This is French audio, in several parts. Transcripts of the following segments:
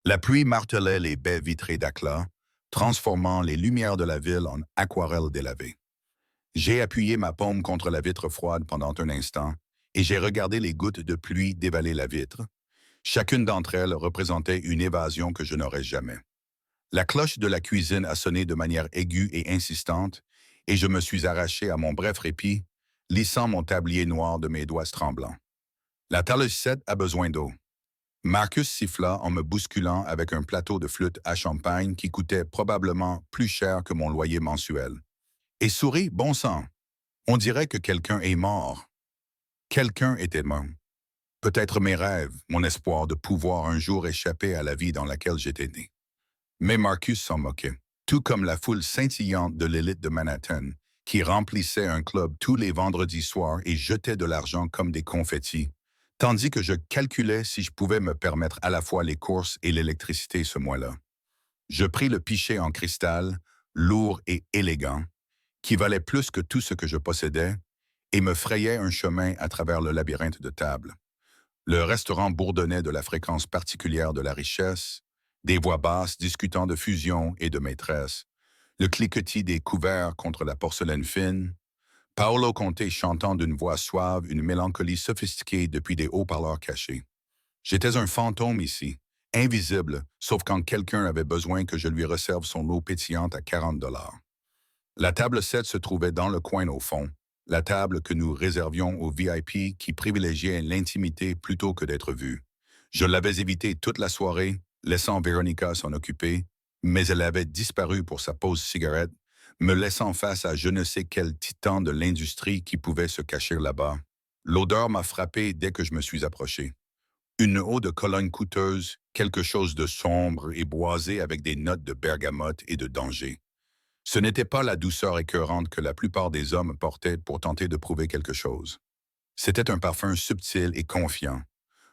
La pluie martelait les baies vitrées d'Akla, transformant les lumières de la ville en aquarelles délavées. J'ai appuyé ma paume contre la vitre froide pendant un instant et j'ai regardé les gouttes de pluie dévaler la vitre. Chacune d'entre elles représentait une évasion que je n'aurais jamais. La cloche de la cuisine a sonné de manière aiguë et insistante et je me suis arraché à mon bref répit, lissant mon tablier noir de mes doigts tremblants. La talucette a besoin d'eau. Marcus siffla en me bousculant avec un plateau de flûte à champagne qui coûtait probablement plus cher que mon loyer mensuel. Et souris, bon sang. On dirait que quelqu'un est mort. Quelqu'un était mort. Peut-être mes rêves, mon espoir de pouvoir un jour échapper à la vie dans laquelle j'étais né. Mais Marcus s'en moquait, tout comme la foule scintillante de l'élite de Manhattan, qui remplissait un club tous les vendredis soirs et jetait de l'argent comme des confettis, tandis que je calculais si je pouvais me permettre à la fois les courses et l'électricité ce mois-là. Je pris le pichet en cristal, lourd et élégant, qui valait plus que tout ce que je possédais, et me frayais un chemin à travers le labyrinthe de tables. Le restaurant bourdonnait de la fréquence particulière de la richesse, des voix basses discutant de fusion et de maîtresse, le cliquetis des couverts contre la porcelaine fine, Paolo Conte chantant d'une voix suave une mélancolie sophistiquée depuis des haut-parleurs cachés. J'étais un fantôme ici, invisible, sauf quand quelqu'un avait besoin que je lui réserve son eau pétillante à 40 $. La table 7 se trouvait dans le coin au fond, la table que nous réservions aux VIP qui privilégiaient l'intimité plutôt que d'être vus. Je l'avais évitée toute la soirée, laissant Veronica s'en occuper, mais elle avait disparu pour sa pause cigarette, me laissant face à je ne sais quel titan de l'industrie qui pouvait se cacher là-bas. L'odeur m'a frappé dès que je me suis approché. Une eau de Cologne coûteuse, quelque chose de sombre et boisé avec des notes de bergamote et de danger. Ce n'était pas la douceur écœurante que la plupart des hommes portaient pour tenter de prouver quelque chose. C'était un parfum subtil et confiant,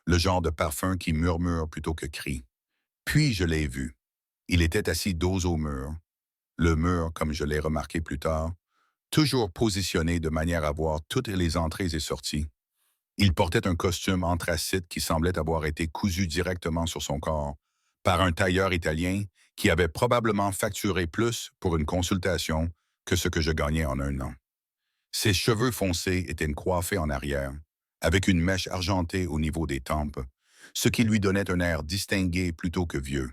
le genre de parfum qui murmure plutôt que crie. Puis je l'ai vu. Il était assis dos au mur. Le mur, comme je l'ai remarqué plus tard, toujours positionné de manière à voir toutes les entrées et sorties. Il portait un costume anthracite qui semblait avoir été cousu directement sur son corps par un tailleur italien qui avait probablement facturé plus pour une consultation que ce que je gagnais en un an. Ses cheveux foncés étaient coiffés en arrière, avec une mèche argentée au niveau des tempes, ce qui lui donnait un air distingué plutôt que vieux.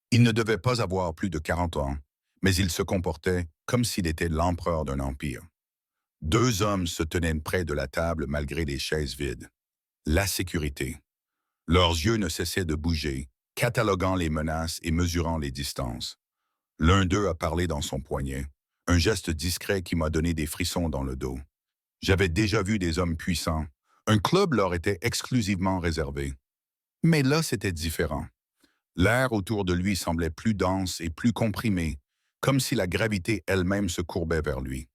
Il ne devait pas avoir plus de 40 ans, mais il se comportait comme s'il était l'empereur d'un empire. Deux hommes se tenaient près de la table malgré les chaises vides. La sécurité. Leurs yeux ne cessaient de bouger, cataloguant les menaces et mesurant les distances. L'un d'eux a parlé dans son poignet, un geste discret qui m'a donné des frissons dans le dos. J'avais déjà vu des hommes puissants. Un club leur était exclusivement réservé. Mais là, c'était différent. L'air autour de lui semblait plus dense et plus comprimé, comme si la gravité elle-même se courbait vers lui.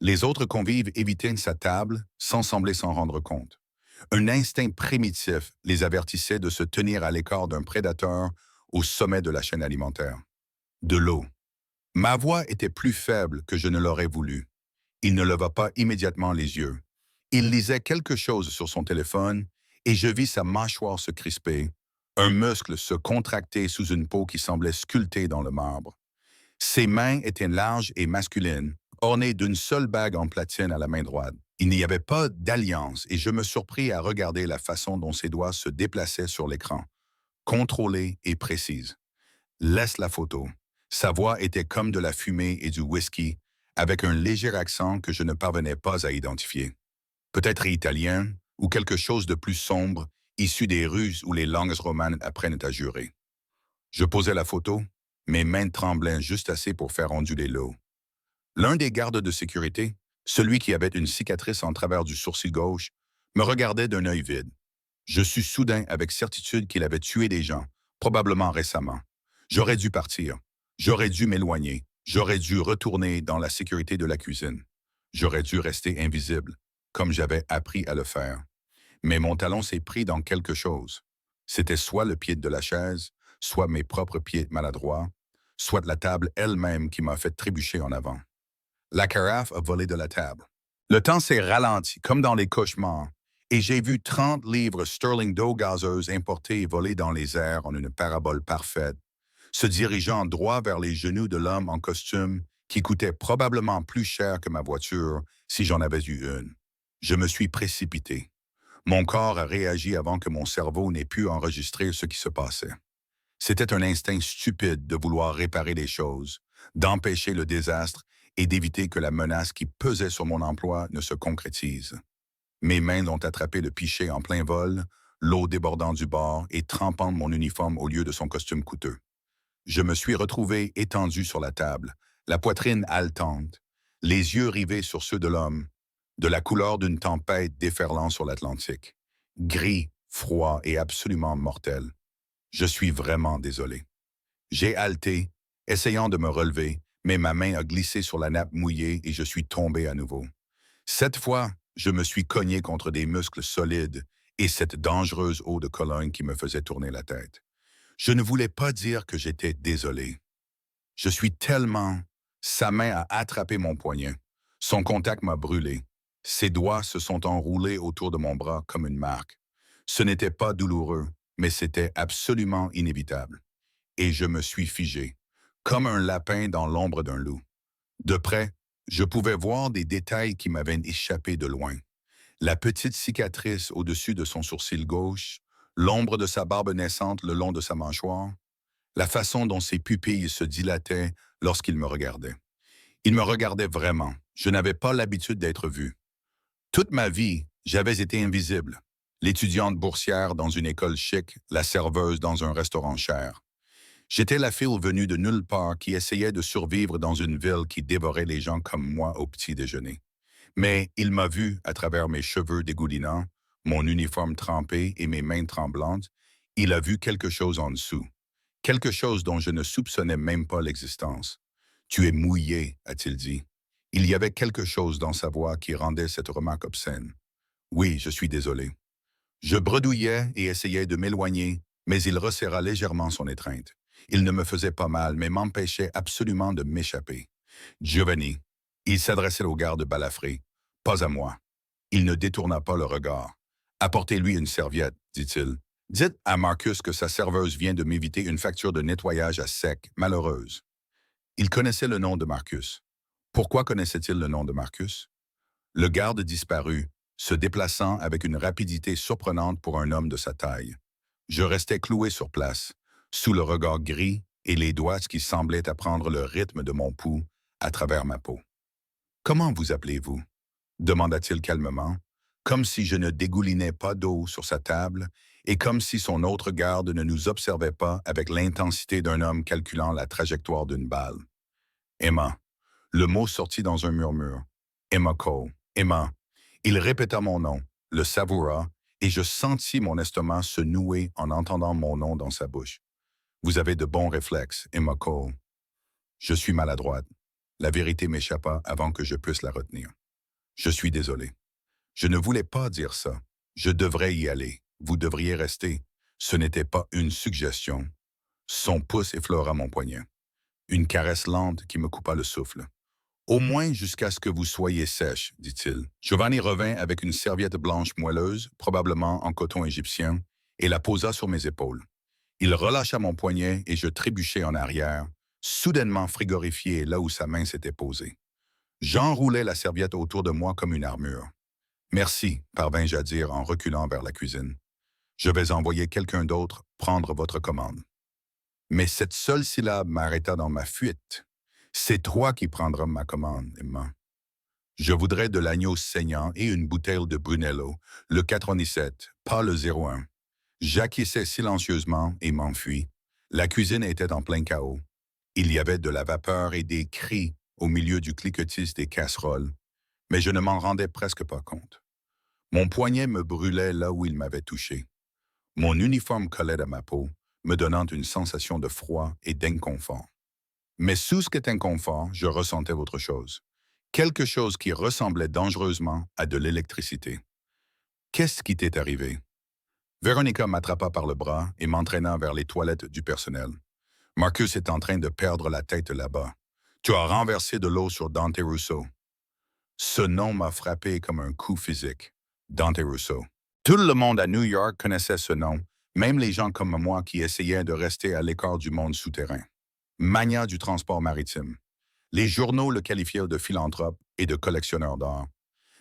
Les autres convives évitaient sa table sans sembler s'en rendre compte. Un instinct primitif les avertissait de se tenir à l'écart d'un prédateur au sommet de la chaîne alimentaire. De l'eau. Ma voix était plus faible que je ne l'aurais voulu. Il ne leva pas immédiatement les yeux. Il lisait quelque chose sur son téléphone et je vis sa mâchoire se crisper, un muscle se contracter sous une peau qui semblait sculptée dans le marbre. Ses mains étaient larges et masculines, ornées d'une seule bague en platine à la main droite. Il n'y avait pas d'alliance et je me surpris à regarder la façon dont ses doigts se déplaçaient sur l'écran, contrôlée et précise. Laisse la photo. Sa voix était comme de la fumée et du whisky, avec un léger accent que je ne parvenais pas à identifier. Peut-être italien ou quelque chose de plus sombre, issu des ruses où les langues romanes apprennent à jurer. Je posais la photo, mes mains tremblaient juste assez pour faire onduler l'eau. L'un des gardes de sécurité, celui qui avait une cicatrice en travers du sourcil gauche, me regardait d'un œil vide. Je sus soudain avec certitude qu'il avait tué des gens, probablement récemment. J'aurais dû partir. J'aurais dû m'éloigner. J'aurais dû retourner dans la sécurité de la cuisine. J'aurais dû rester invisible, comme j'avais appris à le faire. Mais mon talon s'est pris dans quelque chose. C'était soit le pied de la chaise, soit mes propres pieds maladroits, soit la table elle-même qui m'a fait trébucher en avant. La carafe a volé de la table. Le temps s'est ralenti, comme dans les cauchemars, Et j'ai vu 30 livres sterling d'eau gazeuse importée et volée dans les airs en une parabole parfaite, se dirigeant droit vers les genoux de l'homme en costume qui coûtait probablement plus cher que ma voiture si j'en avais eu une. Je me suis précipité. Mon corps a réagi avant que mon cerveau n'ait pu enregistrer ce qui se passait. C'était un instinct stupide de vouloir réparer les choses, d'empêcher le désastre et d'éviter que la menace qui pesait sur mon emploi ne se concrétise. Mes mains ont attrapé le pichet en plein vol, l'eau débordant du bord et trempant mon uniforme au lieu de son costume coûteux. Je me suis retrouvé étendu sur la table, la poitrine haletante, les yeux rivés sur ceux de l'homme, de la couleur d'une tempête déferlant sur l'Atlantique. Gris, froid et absolument mortel. Je suis vraiment désolé. J'ai haleté, essayant de me relever, mais ma main a glissé sur la nappe mouillée et je suis tombé à nouveau. Cette fois, je me suis cogné contre des muscles solides et cette dangereuse eau de Cologne qui me faisait tourner la tête. Je ne voulais pas dire que j'étais désolé. Je suis tellement... Sa main a attrapé mon poignet. Son contact m'a brûlé. Ses doigts se sont enroulés autour de mon bras comme une marque. Ce n'était pas douloureux, mais c'était absolument inévitable. Et je me suis figé, comme un lapin dans l'ombre d'un loup. De près, je pouvais voir des détails qui m'avaient échappé de loin. La petite cicatrice au-dessus de son sourcil gauche, l'ombre de sa barbe naissante le long de sa mâchoire, la façon dont ses pupilles se dilataient lorsqu'il me regardait. Il me regardait vraiment. Je n'avais pas l'habitude d'être vu. Toute ma vie, j'avais été invisible. L'étudiante boursière dans une école chic, la serveuse dans un restaurant cher. J'étais la fille venue de nulle part qui essayait de survivre dans une ville qui dévorait les gens comme moi au petit déjeuner. Mais il m'a vu à travers mes cheveux dégoulinants, mon uniforme trempé et mes mains tremblantes. Il a vu quelque chose en dessous. Quelque chose dont je ne soupçonnais même pas l'existence. « Tu es mouillé », a-t-il dit. Il y avait quelque chose dans sa voix qui rendait cette remarque obscène. Oui, je suis désolé. Je bredouillais et essayais de m'éloigner, mais il resserra légèrement son étreinte. Il ne me faisait pas mal, mais m'empêchait absolument de m'échapper. Giovanni, il s'adressait au garde balafré. Pas à moi. Il ne détourna pas le regard. Apportez-lui une serviette, dit-il. Dites à Marcus que sa serveuse vient de m'éviter une facture de nettoyage à sec, malheureuse. Il connaissait le nom de Marcus. Pourquoi connaissait-il le nom de Marcus? Le garde disparut, se déplaçant avec une rapidité surprenante pour un homme de sa taille. Je restais cloué sur place, sous le regard gris et les doigts qui semblaient apprendre le rythme de mon pouls à travers ma peau. « Comment vous appelez-vous » demanda-t-il calmement, comme si je ne dégoulinais pas d'eau sur sa table et comme si son autre garde ne nous observait pas avec l'intensité d'un homme calculant la trajectoire d'une balle. « Emma. » Le mot sortit dans un murmure. « Emma Cole. Emma. » Il répéta mon nom, le savoura, et je sentis mon estomac se nouer en entendant mon nom dans sa bouche. « Vous avez de bons réflexes, Emma Cole. » Je suis maladroite. La vérité m'échappa avant que je puisse la retenir. Je suis désolé. Je ne voulais pas dire ça. Je devrais y aller. Vous devriez rester. Ce n'était pas une suggestion. Son pouce effleura mon poignet. Une caresse lente qui me coupa le souffle. « Au moins jusqu'à ce que vous soyez sèche, dit-il. Giovanni revint avec une serviette blanche moelleuse, probablement en coton égyptien, et la posa sur mes épaules. Il relâcha mon poignet et je trébuchai en arrière, soudainement frigorifié là où sa main s'était posée. J'enroulai la serviette autour de moi comme une armure. « Merci », parvins-je à dire en reculant vers la cuisine. « Je vais envoyer quelqu'un d'autre prendre votre commande. » Mais cette seule syllabe m'arrêta dans ma fuite. « C'est toi qui prendras ma commande, Emma. » Je voudrais de l'agneau saignant et une bouteille de Brunello, le 97, pas le 01. J'acquiesçai silencieusement et m'enfuis. La cuisine était en plein chaos. Il y avait de la vapeur et des cris au milieu du cliquetis des casseroles, mais je ne m'en rendais presque pas compte. Mon poignet me brûlait là où il m'avait touché. Mon uniforme collait à ma peau, me donnant une sensation de froid et d'inconfort. Mais sous cet inconfort, je ressentais autre chose. Quelque chose qui ressemblait dangereusement à de l'électricité. Qu'est-ce qui t'est arrivé? Véronica m'attrapa par le bras et m'entraîna vers les toilettes du personnel. Marcus est en train de perdre la tête là-bas. Tu as renversé de l'eau sur Dante Russo. Ce nom m'a frappé comme un coup physique. Dante Russo. Tout le monde à New York connaissait ce nom, même les gens comme moi qui essayaient de rester à l'écart du monde souterrain. Mania du transport maritime. Les journaux le qualifiaient de philanthrope et de collectionneur d'art.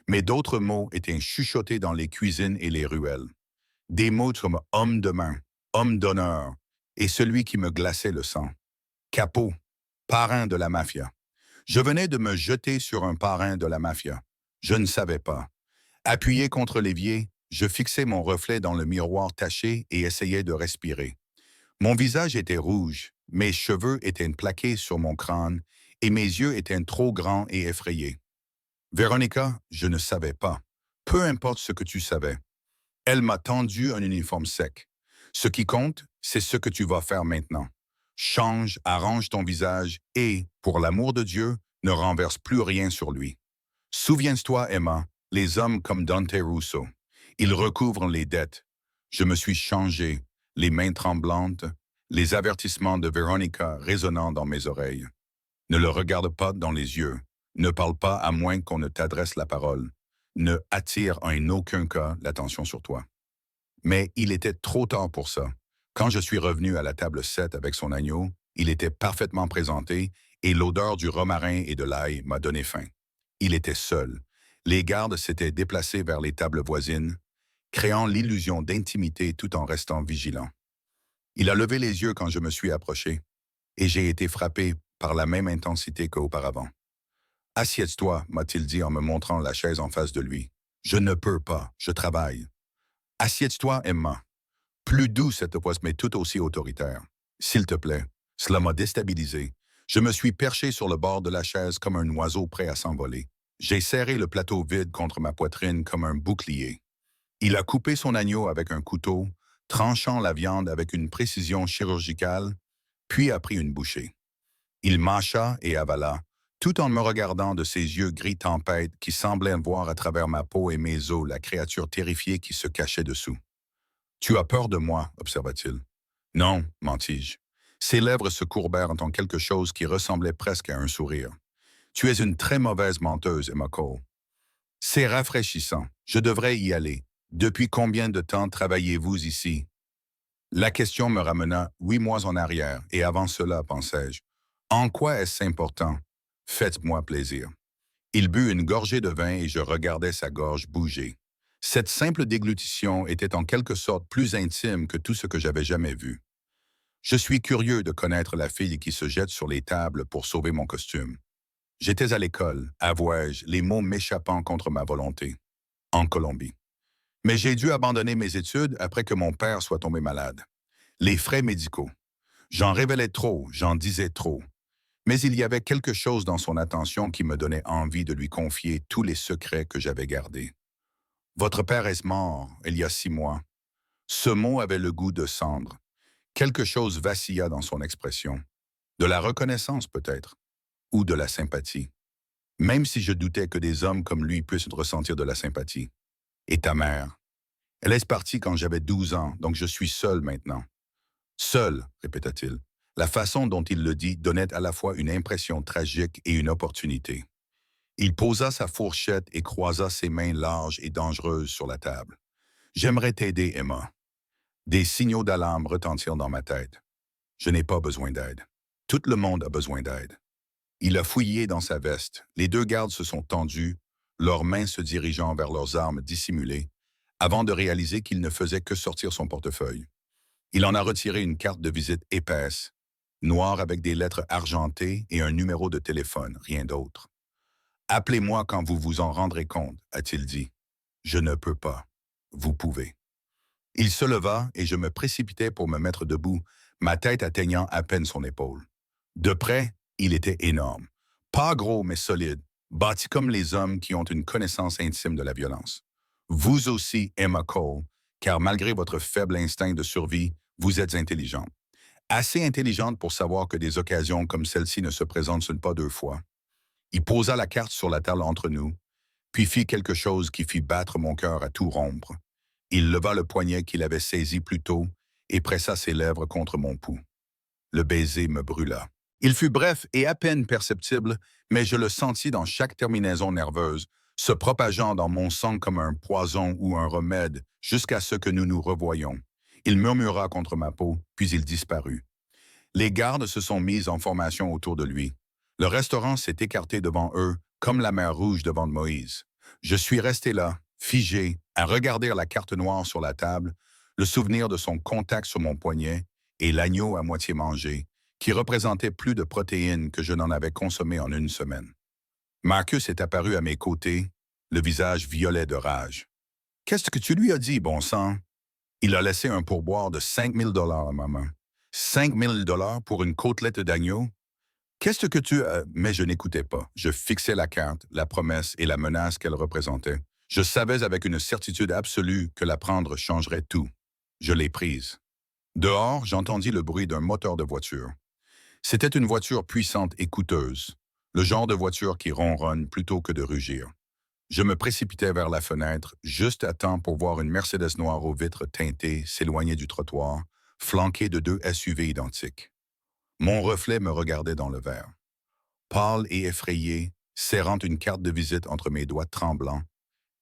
Mais d'autres mots étaient chuchotés dans les cuisines et les ruelles. Des mots comme homme de main, homme d'honneur et celui qui me glaçait le sang. Capo, parrain de la mafia. Je venais de me jeter sur un parrain de la mafia. Je ne savais pas. Appuyé contre l'évier, je fixais mon reflet dans le miroir taché et essayais de respirer. Mon visage était rouge, mes cheveux étaient plaqués sur mon crâne et mes yeux étaient trop grands et effrayés. Véronica, je ne savais pas. Peu importe ce que tu savais. Elle m'a tendu un uniforme sec. Ce qui compte, c'est ce que tu vas faire maintenant. Change, arrange ton visage et, pour l'amour de Dieu, ne renverse plus rien sur lui. Souviens-toi, Emma, les hommes comme Dante Russo. Ils recouvrent les dettes. Je me suis changé, les mains tremblantes, les avertissements de Veronica résonnant dans mes oreilles. Ne le regarde pas dans les yeux. Ne parle pas à moins qu'on ne t'adresse la parole. Ne attire en aucun cas l'attention sur toi. Mais il était trop tard pour ça. Quand je suis revenu à la table 7 avec son agneau, il était parfaitement présenté et l'odeur du romarin et de l'ail m'a donné faim. Il était seul. Les gardes s'étaient déplacés vers les tables voisines, créant l'illusion d'intimité tout en restant vigilant. Il a levé les yeux quand je me suis approché, et j'ai été frappé par la même intensité qu'auparavant. « Assieds-toi » m'a-t-il dit en me montrant la chaise en face de lui. « Je ne peux pas, je travaille. »« Assieds-toi, Emma. » Plus doux cette fois, mais tout aussi autoritaire. « S'il te plaît. » Cela m'a déstabilisé. Je me suis perché sur le bord de la chaise comme un oiseau prêt à s'envoler. J'ai serré le plateau vide contre ma poitrine comme un bouclier. Il a coupé son agneau avec un couteau, tranchant la viande avec une précision chirurgicale, puis a pris une bouchée. Il mâcha et avala, tout en me regardant de ses yeux gris tempête qui semblaient voir à travers ma peau et mes os la créature terrifiée qui se cachait dessous. « Tu as peur de moi » observa-t-il. « Non » mentis-je. Ses lèvres se courbèrent en quelque chose qui ressemblait presque à un sourire. « Tu es une très mauvaise menteuse, Emma Cole. »« C'est rafraîchissant. Je devrais y aller. Depuis combien de temps travaillez-vous ici? » La question me ramena 8 mois en arrière, et avant cela, pensai-je. En quoi est-ce important? Faites-moi plaisir. Il but une gorgée de vin et je regardais sa gorge bouger. Cette simple déglutition était en quelque sorte plus intime que tout ce que j'avais jamais vu. Je suis curieux de connaître la fille qui se jette sur les tables pour sauver mon costume. J'étais à l'école, avouai-je, les mots m'échappant contre ma volonté, en Colombie. Mais j'ai dû abandonner mes études après que mon père soit tombé malade. Les frais médicaux. J'en révélais trop, j'en disais trop. Mais il y avait quelque chose dans son attention qui me donnait envie de lui confier tous les secrets que j'avais gardés. « Votre père est mort il y a 6 mois. » Ce mot avait le goût de cendre. Quelque chose vacilla dans son expression. De la reconnaissance peut-être, ou de la sympathie. Même si je doutais que des hommes comme lui puissent ressentir de la sympathie. « Et ta mère? » « Elle est partie quand j'avais 12 ans, donc je suis seul maintenant. »« Seul, répéta-t-il. La façon dont il le dit donnait à la fois une impression tragique et une opportunité. Il posa sa fourchette et croisa ses mains larges et dangereuses sur la table. « J'aimerais t'aider, Emma. » Des signaux d'alarme retentirent dans ma tête. Je n'ai pas besoin d'aide. Tout le monde a besoin d'aide. Il a fouillé dans sa veste. Les 2 gardes se sont tendus, leurs mains se dirigeant vers leurs armes dissimulées, avant de réaliser qu'il ne faisait que sortir son portefeuille. Il en a retiré une carte de visite épaisse, noire avec des lettres argentées et un numéro de téléphone, rien d'autre. « Appelez-moi quand vous vous en rendrez compte » a-t-il dit. « Je ne peux pas. Vous pouvez. » Il se leva et je me précipitai pour me mettre debout, ma tête atteignant à peine son épaule. De près, il était énorme. Pas gros mais solide, bâti comme les hommes qui ont une connaissance intime de la violence. Vous aussi, Emma Cole, car malgré votre faible instinct de survie, vous êtes intelligente. Assez intelligente pour savoir que des occasions comme celle-ci ne se présentent pas 2 fois. Il posa la carte sur la table entre nous, puis fit quelque chose qui fit battre mon cœur à tout rompre. Il leva le poignet qu'il avait saisi plus tôt et pressa ses lèvres contre mon pouls. Le baiser me brûla. Il fut bref et à peine perceptible, mais je le sentis dans chaque terminaison nerveuse, se propageant dans mon sang comme un poison ou un remède jusqu'à ce que nous nous revoyions. Il murmura contre ma peau, puis il disparut. Les gardes se sont mis en formation autour de lui. Le restaurant s'est écarté devant eux, comme la mer Rouge devant Moïse. Je suis resté là, figé, à regarder la carte noire sur la table, le souvenir de son contact sur mon poignet et l'agneau à moitié mangé, qui représentait plus de protéines que je n'en avais consommé en une semaine. Marcus est apparu à mes côtés, le visage violet de rage. Qu'est-ce que tu lui as dit, bon sang? Il a laissé un pourboire de 5 000 $ à ma main. 5 000 $ pour une côtelette d'agneau? Qu'est-ce que tu... Mais je n'écoutais pas. Je fixais la carte, la promesse et la menace qu'elle représentait. Je savais avec une certitude absolue que la prendre changerait tout. Je l'ai prise. Dehors, j'entendis le bruit d'un moteur de voiture. C'était une voiture puissante et coûteuse, le genre de voiture qui ronronne plutôt que de rugir. Je me précipitais vers la fenêtre, juste à temps pour voir une Mercedes noire aux vitres teintées s'éloigner du trottoir, flanquée de 2 SUV identiques. Mon reflet me regardait dans le verre. Pâle et effrayé, serrant une carte de visite entre mes doigts tremblants,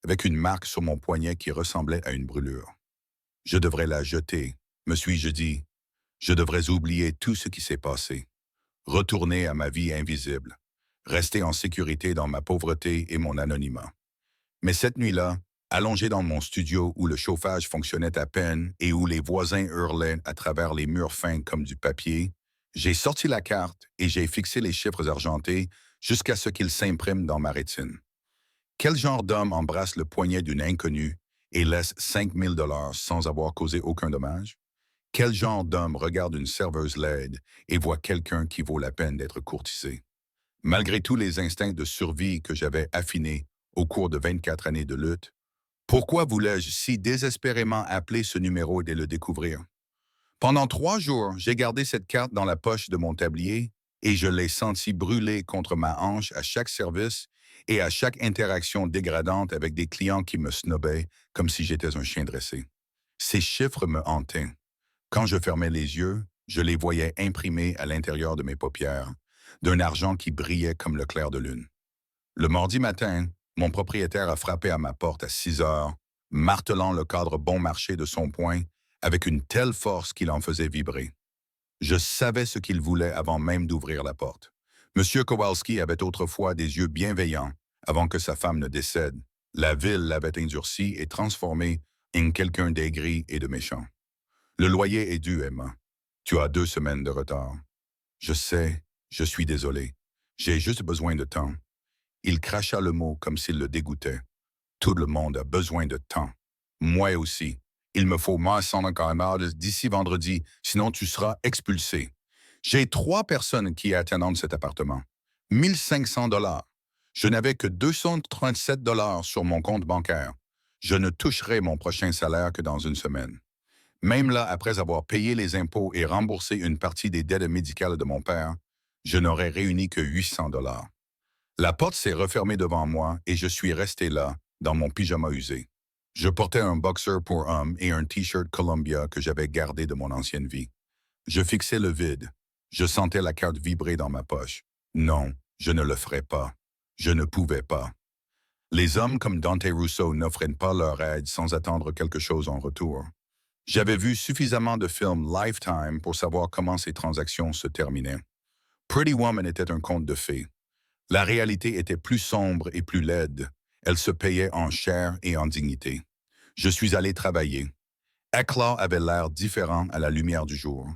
avec une marque sur mon poignet qui ressemblait à une brûlure. Je devrais la jeter, me suis-je dit. Je devrais oublier tout ce qui s'est passé, retourner à ma vie invisible, rester en sécurité dans ma pauvreté et mon anonymat. Mais cette nuit-là, allongé dans mon studio où le chauffage fonctionnait à peine et où les voisins hurlaient à travers les murs fins comme du papier, j'ai sorti la carte et j'ai fixé les chiffres argentés jusqu'à ce qu'ils s'impriment dans ma rétine. Quel genre d'homme embrasse le poignet d'une inconnue et laisse 5 000 $ sans avoir causé aucun dommage? Quel genre d'homme regarde une serveuse laide et voit quelqu'un qui vaut la peine d'être courtisé? Malgré tous les instincts de survie que j'avais affinés au cours de 24 années de lutte, pourquoi voulais-je si désespérément appeler ce numéro et le découvrir? Pendant 3 jours, j'ai gardé cette carte dans la poche de mon tablier et je l'ai sentie brûler contre ma hanche à chaque service et à chaque interaction dégradante avec des clients qui me snobaient comme si j'étais un chien dressé. Ces chiffres me hantaient. Quand je fermais les yeux, je les voyais imprimés à l'intérieur de mes paupières, d'un argent qui brillait comme le clair de lune. Le mardi matin, mon propriétaire a frappé à ma porte à 6 heures, martelant le cadre bon marché de son poing avec une telle force qu'il en faisait vibrer. Je savais ce qu'il voulait avant même d'ouvrir la porte. M. Kowalski avait autrefois des yeux bienveillants avant que sa femme ne décède. La ville l'avait endurci et transformé en quelqu'un d'aigri et de méchant. Le loyer est dû, Emma. Tu as 2 semaines de retard. Je sais, je suis désolé. J'ai juste besoin de temps. Il cracha le mot comme s'il le dégoûtait. Tout le monde a besoin de temps. Moi aussi. Il me faut $100 d'ici vendredi, sinon tu seras expulsé. J'ai 3 personnes qui attendent cet appartement. 1 500 $. Je n'avais que 237 $ sur mon compte bancaire. Je ne toucherai mon prochain salaire que dans une semaine. Même là, après avoir payé les impôts et remboursé une partie des dettes médicales de mon père, je n'aurais réuni que 800 $. La porte s'est refermée devant moi et je suis resté là, dans mon pyjama usé. Je portais un boxer pour homme et un T-shirt Columbia que j'avais gardé de mon ancienne vie. Je fixais le vide. Je sentais la carte vibrer dans ma poche. Non, je ne le ferais pas. Je ne pouvais pas. Les hommes comme Dante Russo n'offraient pas leur aide sans attendre quelque chose en retour. J'avais vu suffisamment de films Lifetime pour savoir comment ces transactions se terminaient. Pretty Woman était un conte de fées. La réalité était plus sombre et plus laide. Elle se payait en chair et en dignité. Je suis allé travailler. Éclat avait l'air différent à la lumière du jour,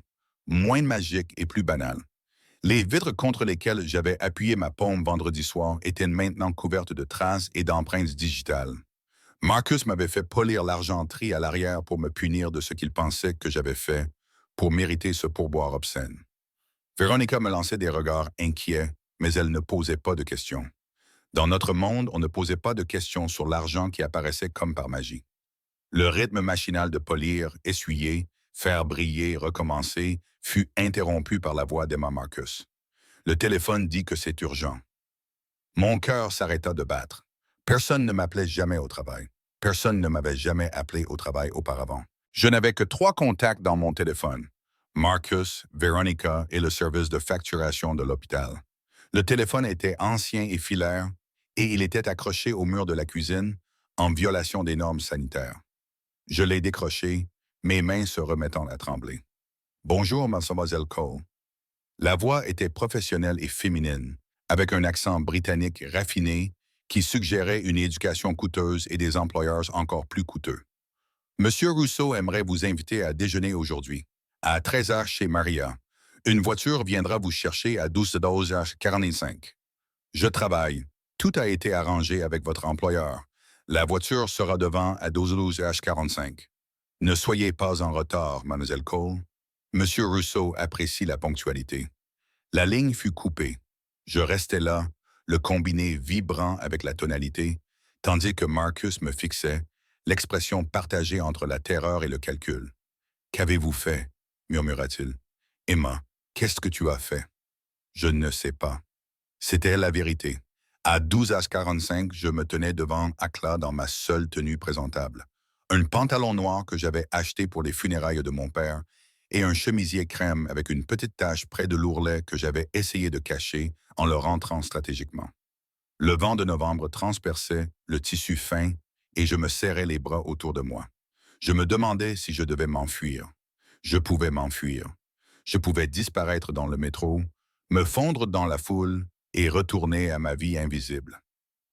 moins magique et plus banal. Les vitres contre lesquelles j'avais appuyé ma paume vendredi soir étaient maintenant couvertes de traces et d'empreintes digitales. Marcus m'avait fait polir l'argenterie à l'arrière pour me punir de ce qu'il pensait que j'avais fait pour mériter ce pourboire obscène. Véronica me lançait des regards inquiets, mais elle ne posait pas de questions. Dans notre monde, on ne posait pas de questions sur l'argent qui apparaissait comme par magie. Le rythme machinal de polir, essuyer, faire briller, recommencer, fut interrompu par la voix d'Emma Marcus. Le téléphone dit que c'est urgent. Mon cœur s'arrêta de battre. Personne ne m'appelait jamais au travail. Personne ne m'avait jamais appelé au travail auparavant. Je n'avais que 3 contacts dans mon téléphone. Marcus, Veronica et le service de facturation de l'hôpital. Le téléphone était ancien et filaire, et il était accroché au mur de la cuisine en violation des normes sanitaires. Je l'ai décroché, mes mains se remettant à trembler. Bonjour, mademoiselle Cole. La voix était professionnelle et féminine, avec un accent britannique raffiné qui suggérait une éducation coûteuse et des employeurs encore plus coûteux. Monsieur Rousseau aimerait vous inviter à déjeuner aujourd'hui, à 13 heures chez Maria. Une voiture viendra vous chercher à 12h45. Je travaille. Tout a été arrangé avec votre employeur. La voiture sera devant à 12h45. Ne soyez pas en retard, mademoiselle Cole. Monsieur Rousseau apprécie la ponctualité. La ligne fut coupée. Je restais là, le combiné vibrant avec la tonalité, tandis que Marcus me fixait, l'expression partagée entre la terreur et le calcul. Qu'avez-vous fait? Murmura-t-il. Emma, qu'est-ce que tu as fait? Je ne sais pas. C'était la vérité. À 12h45, je me tenais devant Akla dans ma seule tenue présentable. Un pantalon noir que j'avais acheté pour les funérailles de mon père et un chemisier crème avec une petite tache près de l'ourlet que j'avais essayé de cacher en le rentrant stratégiquement. Le vent de novembre transperçait le tissu fin et je me serrais les bras autour de moi. Je me demandais si je devais m'enfuir. Je pouvais m'enfuir. Je pouvais disparaître dans le métro, me fondre dans la foule et retourner à ma vie invisible.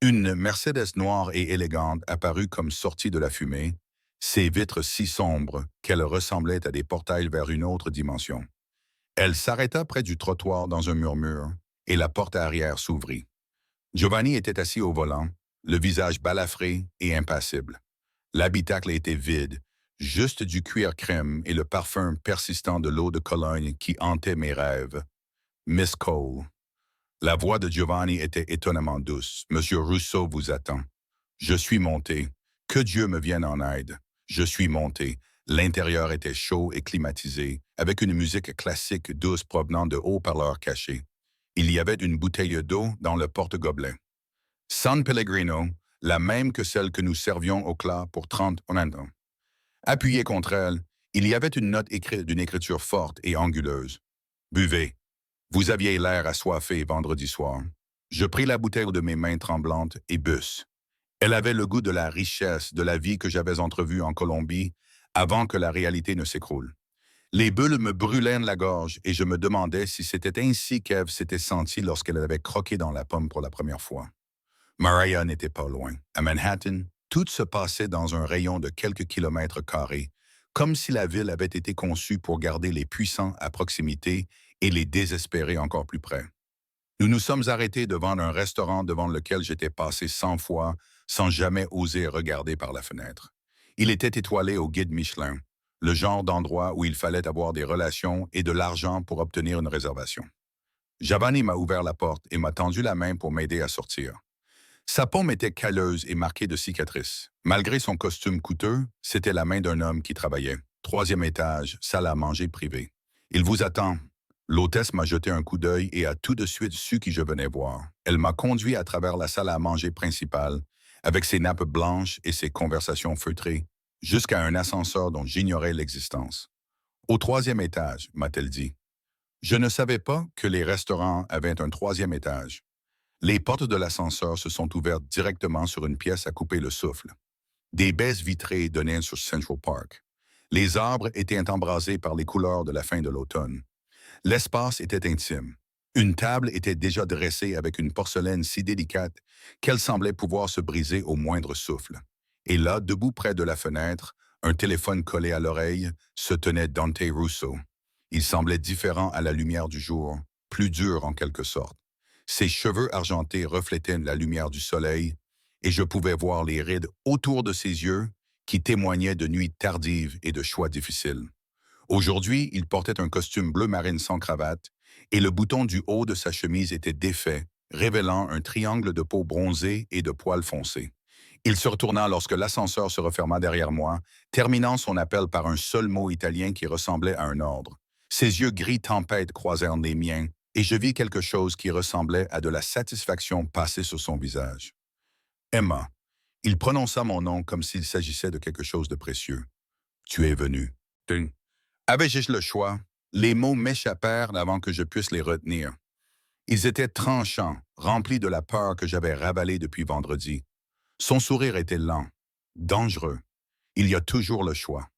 Une Mercedes noire et élégante apparut comme sortie de la fumée, ses vitres si sombres qu'elles ressemblaient à des portails vers une autre dimension. Elle s'arrêta près du trottoir dans un murmure et la porte arrière s'ouvrit. Giovanni était assis au volant, le visage balafré et impassible. L'habitacle était vide, juste du cuir crème et le parfum persistant de l'eau de Cologne qui hantait mes rêves. Miss Cole. La voix de Giovanni était étonnamment douce. Monsieur Rousseau vous attend. Je suis monté. Que Dieu me vienne en aide. Je suis monté. L'intérieur était chaud et climatisé, avec une musique classique douce provenant de haut-parleurs cachés. Il y avait une bouteille d'eau dans le porte-gobelet. San Pellegrino, la même que celle que nous servions au Clas pour 30 ans. Appuyée contre elle, il y avait une note écrite d'une écriture forte et anguleuse. Buvez. Vous aviez l'air assoiffé vendredi soir. Je pris la bouteille de mes mains tremblantes et bus. Elle avait le goût de la richesse de la vie que j'avais entrevue en Colombie avant que la réalité ne s'écroule. Les bulles me brûlaient la gorge et je me demandais si c'était ainsi qu'Ève s'était sentie lorsqu'elle avait croqué dans la pomme pour la première fois. Maria n'était pas loin. À Manhattan, tout se passait dans un rayon de quelques kilomètres carrés, comme si la ville avait été conçue pour garder les puissants à proximité et les désespérés encore plus près. Nous nous sommes arrêtés devant un restaurant devant lequel j'étais passé 100 fois sans jamais oser regarder par la fenêtre. Il était étoilé au guide Michelin, le genre d'endroit où il fallait avoir des relations et de l'argent pour obtenir une réservation. Giovanni m'a ouvert la porte et m'a tendu la main pour m'aider à sortir. Sa paume était calleuse et marquée de cicatrices. Malgré son costume coûteux, c'était la main d'un homme qui travaillait. 3e étage, salle à manger privée. Il vous attend. L'hôtesse m'a jeté un coup d'œil et a tout de suite su qui je venais voir. Elle m'a conduit à travers la salle à manger principale, avec ses nappes blanches et ses conversations feutrées, jusqu'à un ascenseur dont j'ignorais l'existence. Au 3e étage, m'a-t-elle dit. Je ne savais pas que les restaurants avaient un 3e étage. Les portes de l'ascenseur se sont ouvertes directement sur une pièce à couper le souffle. Des baies vitrées donnaient sur Central Park. Les arbres étaient embrasés par les couleurs de la fin de l'automne. L'espace était intime. Une table était déjà dressée avec une porcelaine si délicate qu'elle semblait pouvoir se briser au moindre souffle. Et là, debout près de la fenêtre, un téléphone collé à l'oreille, se tenait Dante Rousseau. Il semblait différent à la lumière du jour, plus dur en quelque sorte. Ses cheveux argentés reflétaient la lumière du soleil, et je pouvais voir les rides autour de ses yeux qui témoignaient de nuits tardives et de choix difficiles. Aujourd'hui, il portait un costume bleu marine sans cravate, et le bouton du haut de sa chemise était défait, révélant un triangle de peau bronzée et de poils foncés. Il se retourna lorsque l'ascenseur se referma derrière moi, terminant son appel par un seul mot italien qui ressemblait à un ordre. Ses yeux gris tempête croisèrent les miens, et je vis quelque chose qui ressemblait à de la satisfaction passer sur son visage. Emma. Il prononça mon nom comme s'il s'agissait de quelque chose de précieux. Tu es venue. Avais-je le choix? Les mots m'échappèrent avant que je puisse les retenir. Ils étaient tranchants, remplis de la peur que j'avais ravalée depuis vendredi. Son sourire était lent, dangereux. Il y a toujours le choix.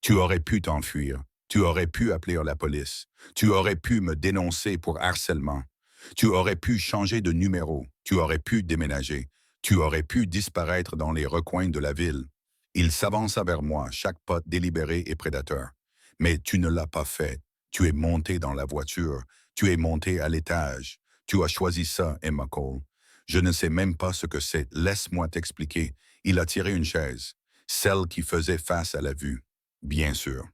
Tu aurais pu t'enfuir. Tu aurais pu appeler la police. Tu aurais pu me dénoncer pour harcèlement. Tu aurais pu changer de numéro. Tu aurais pu déménager. Tu aurais pu disparaître dans les recoins de la ville. Il s'avança vers moi, chaque pas délibéré et prédateur. Mais tu ne l'as pas fait. Tu es monté dans la voiture. Tu es monté à l'étage. Tu as choisi ça, Emma Cole. Je ne sais même pas ce que c'est. Laisse-moi t'expliquer. Il a tiré une chaise, celle qui faisait face à la vue. Bien sûr.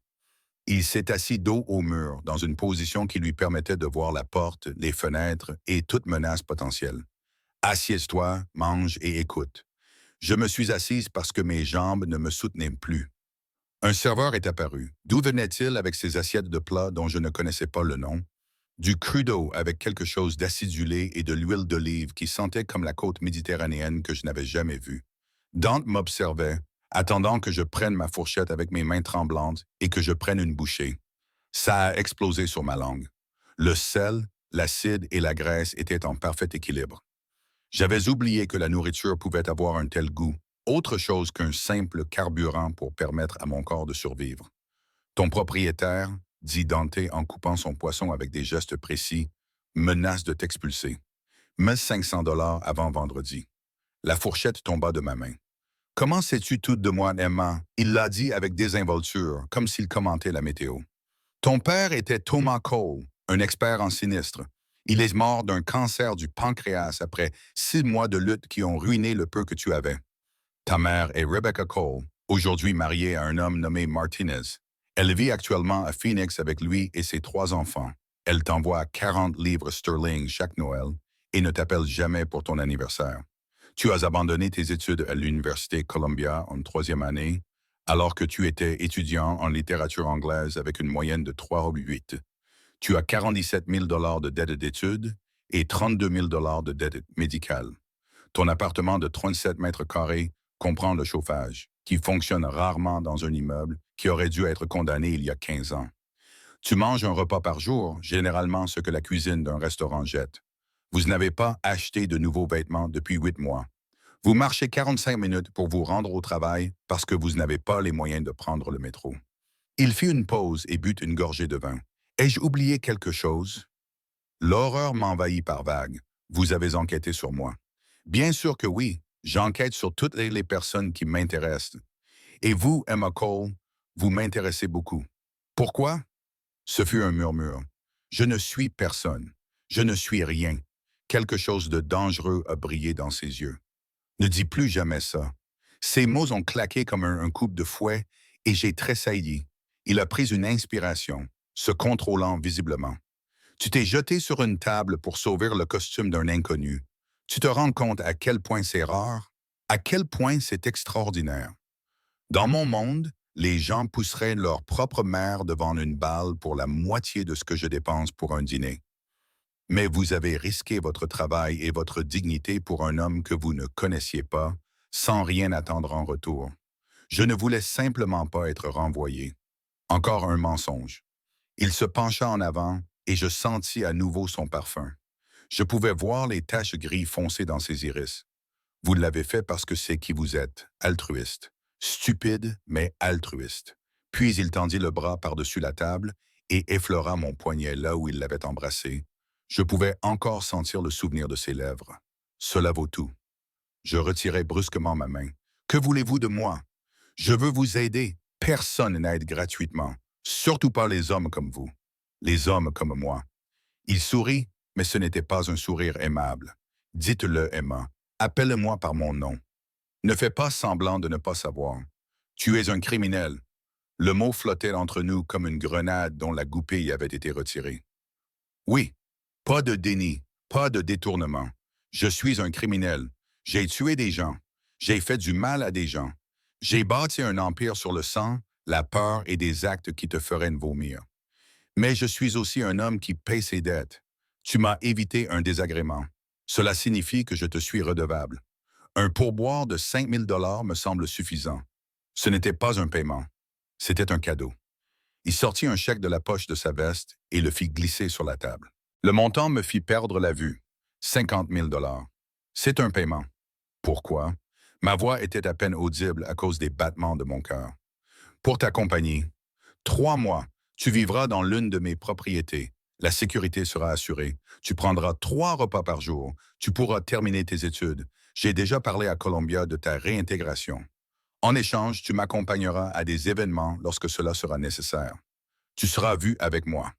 Il s'est assis dos au mur, dans une position qui lui permettait de voir la porte, les fenêtres et toute menace potentielle. Assieds-toi, mange et écoute. Je me suis assise parce que mes jambes ne me soutenaient plus. Un serveur est apparu. D'où venait-il avec ses assiettes de plats dont je ne connaissais pas le nom? Du crudo avec quelque chose d'acidulé et de l'huile d'olive qui sentait comme la côte méditerranéenne que je n'avais jamais vue. Dante m'observait, attendant que je prenne ma fourchette avec mes mains tremblantes et que je prenne une bouchée. Ça a explosé sur ma langue. Le sel, l'acide et la graisse étaient en parfait équilibre. J'avais oublié que la nourriture pouvait avoir un tel goût, autre chose qu'un simple carburant pour permettre à mon corps de survivre. Ton propriétaire, dit Dante en coupant son poisson avec des gestes précis, menace de t'expulser. Mets 500 $ avant vendredi. La fourchette tomba de ma main. Comment sais-tu tout de moi, Emma? Il l'a dit avec désinvolture, comme s'il commentait la météo. Ton père était Thomas Cole, un expert en sinistre. Il est mort d'un cancer du pancréas après 6 mois de lutte qui ont ruiné le peu que tu avais. Ta mère est Rebecca Cole, aujourd'hui mariée à un homme nommé Martinez. Elle vit actuellement à Phoenix avec lui et ses 3 enfants. Elle t'envoie 40 livres sterling chaque Noël et ne t'appelle jamais pour ton anniversaire. Tu as abandonné tes études à l'Université Columbia en 3e année, alors que tu étais étudiant en littérature anglaise avec une moyenne de 3,8. Tu as 47 000 $ de dettes d'études et 32 000 $ de dettes médicales. Ton appartement de 37 mètres carrés comprend le chauffage, qui fonctionne rarement dans un immeuble qui aurait dû être condamné il y a 15 ans. Tu manges un repas par jour, généralement ce que la cuisine d'un restaurant jette. Vous n'avez pas acheté de nouveaux vêtements depuis 8 mois. Vous marchez 45 minutes pour vous rendre au travail parce que vous n'avez pas les moyens de prendre le métro. Il fit une pause et but une gorgée de vin. Ai-je oublié quelque chose? L'horreur m'envahit par vagues. Vous avez enquêté sur moi. Bien sûr que oui, j'enquête sur toutes les personnes qui m'intéressent. Et vous, Emma Cole, vous m'intéressez beaucoup. Pourquoi? Ce fut un murmure. Je ne suis personne. Je ne suis rien. Quelque chose de dangereux a brillé dans ses yeux. Ne dis plus jamais ça. Ces mots ont claqué comme un coup de fouet et j'ai tressailli. Il a pris une inspiration, se contrôlant visiblement. Tu t'es jeté sur une table pour sauver le costume d'un inconnu. Tu te rends compte à quel point c'est rare, à quel point c'est extraordinaire. Dans mon monde, les gens pousseraient leur propre mère devant une balle pour la moitié de ce que je dépense pour un dîner. Mais vous avez risqué votre travail et votre dignité pour un homme que vous ne connaissiez pas, sans rien attendre en retour. Je ne voulais simplement pas être renvoyé. Encore un mensonge. Il se pencha en avant et je sentis à nouveau son parfum. Je pouvais voir les taches gris foncées dans ses iris. Vous l'avez fait parce que c'est qui vous êtes, altruiste. Stupide, mais altruiste. Puis il tendit le bras par-dessus la table et effleura mon poignet là où il l'avait embrassé. Je pouvais encore sentir le souvenir de ses lèvres. Cela vaut tout. Je retirai brusquement ma main. Que voulez-vous de moi? Je veux vous aider. Personne n'aide gratuitement. Surtout pas les hommes comme vous. Les hommes comme moi. Il sourit, mais ce n'était pas un sourire aimable. Dites-le, Emma. Appelle-moi par mon nom. Ne fais pas semblant de ne pas savoir. Tu es un criminel. Le mot flottait entre nous comme une grenade dont la goupille avait été retirée. Oui, pas de déni, pas de détournement. Je suis un criminel. J'ai tué des gens. J'ai fait du mal à des gens. J'ai bâti un empire sur le sang, la peur et des actes qui te feraient vomir. Mais je suis aussi un homme qui paie ses dettes. Tu m'as évité un désagrément. Cela signifie que je te suis redevable. Un pourboire de 5 000 $ me semble suffisant. Ce n'était pas un paiement. C'était un cadeau. Il sortit un chèque de la poche de sa veste et le fit glisser sur la table. Le montant me fit perdre la vue. 50 000 $. C'est un paiement. Pourquoi? Ma voix était à peine audible à cause des battements de mon cœur. Pour ta compagnie, 3 mois, tu vivras dans l'une de mes propriétés. La sécurité sera assurée. Tu prendras 3 repas par jour. Tu pourras terminer tes études. J'ai déjà parlé à Columbia de ta réintégration. En échange, tu m'accompagneras à des événements lorsque cela sera nécessaire. Tu seras vu avec moi.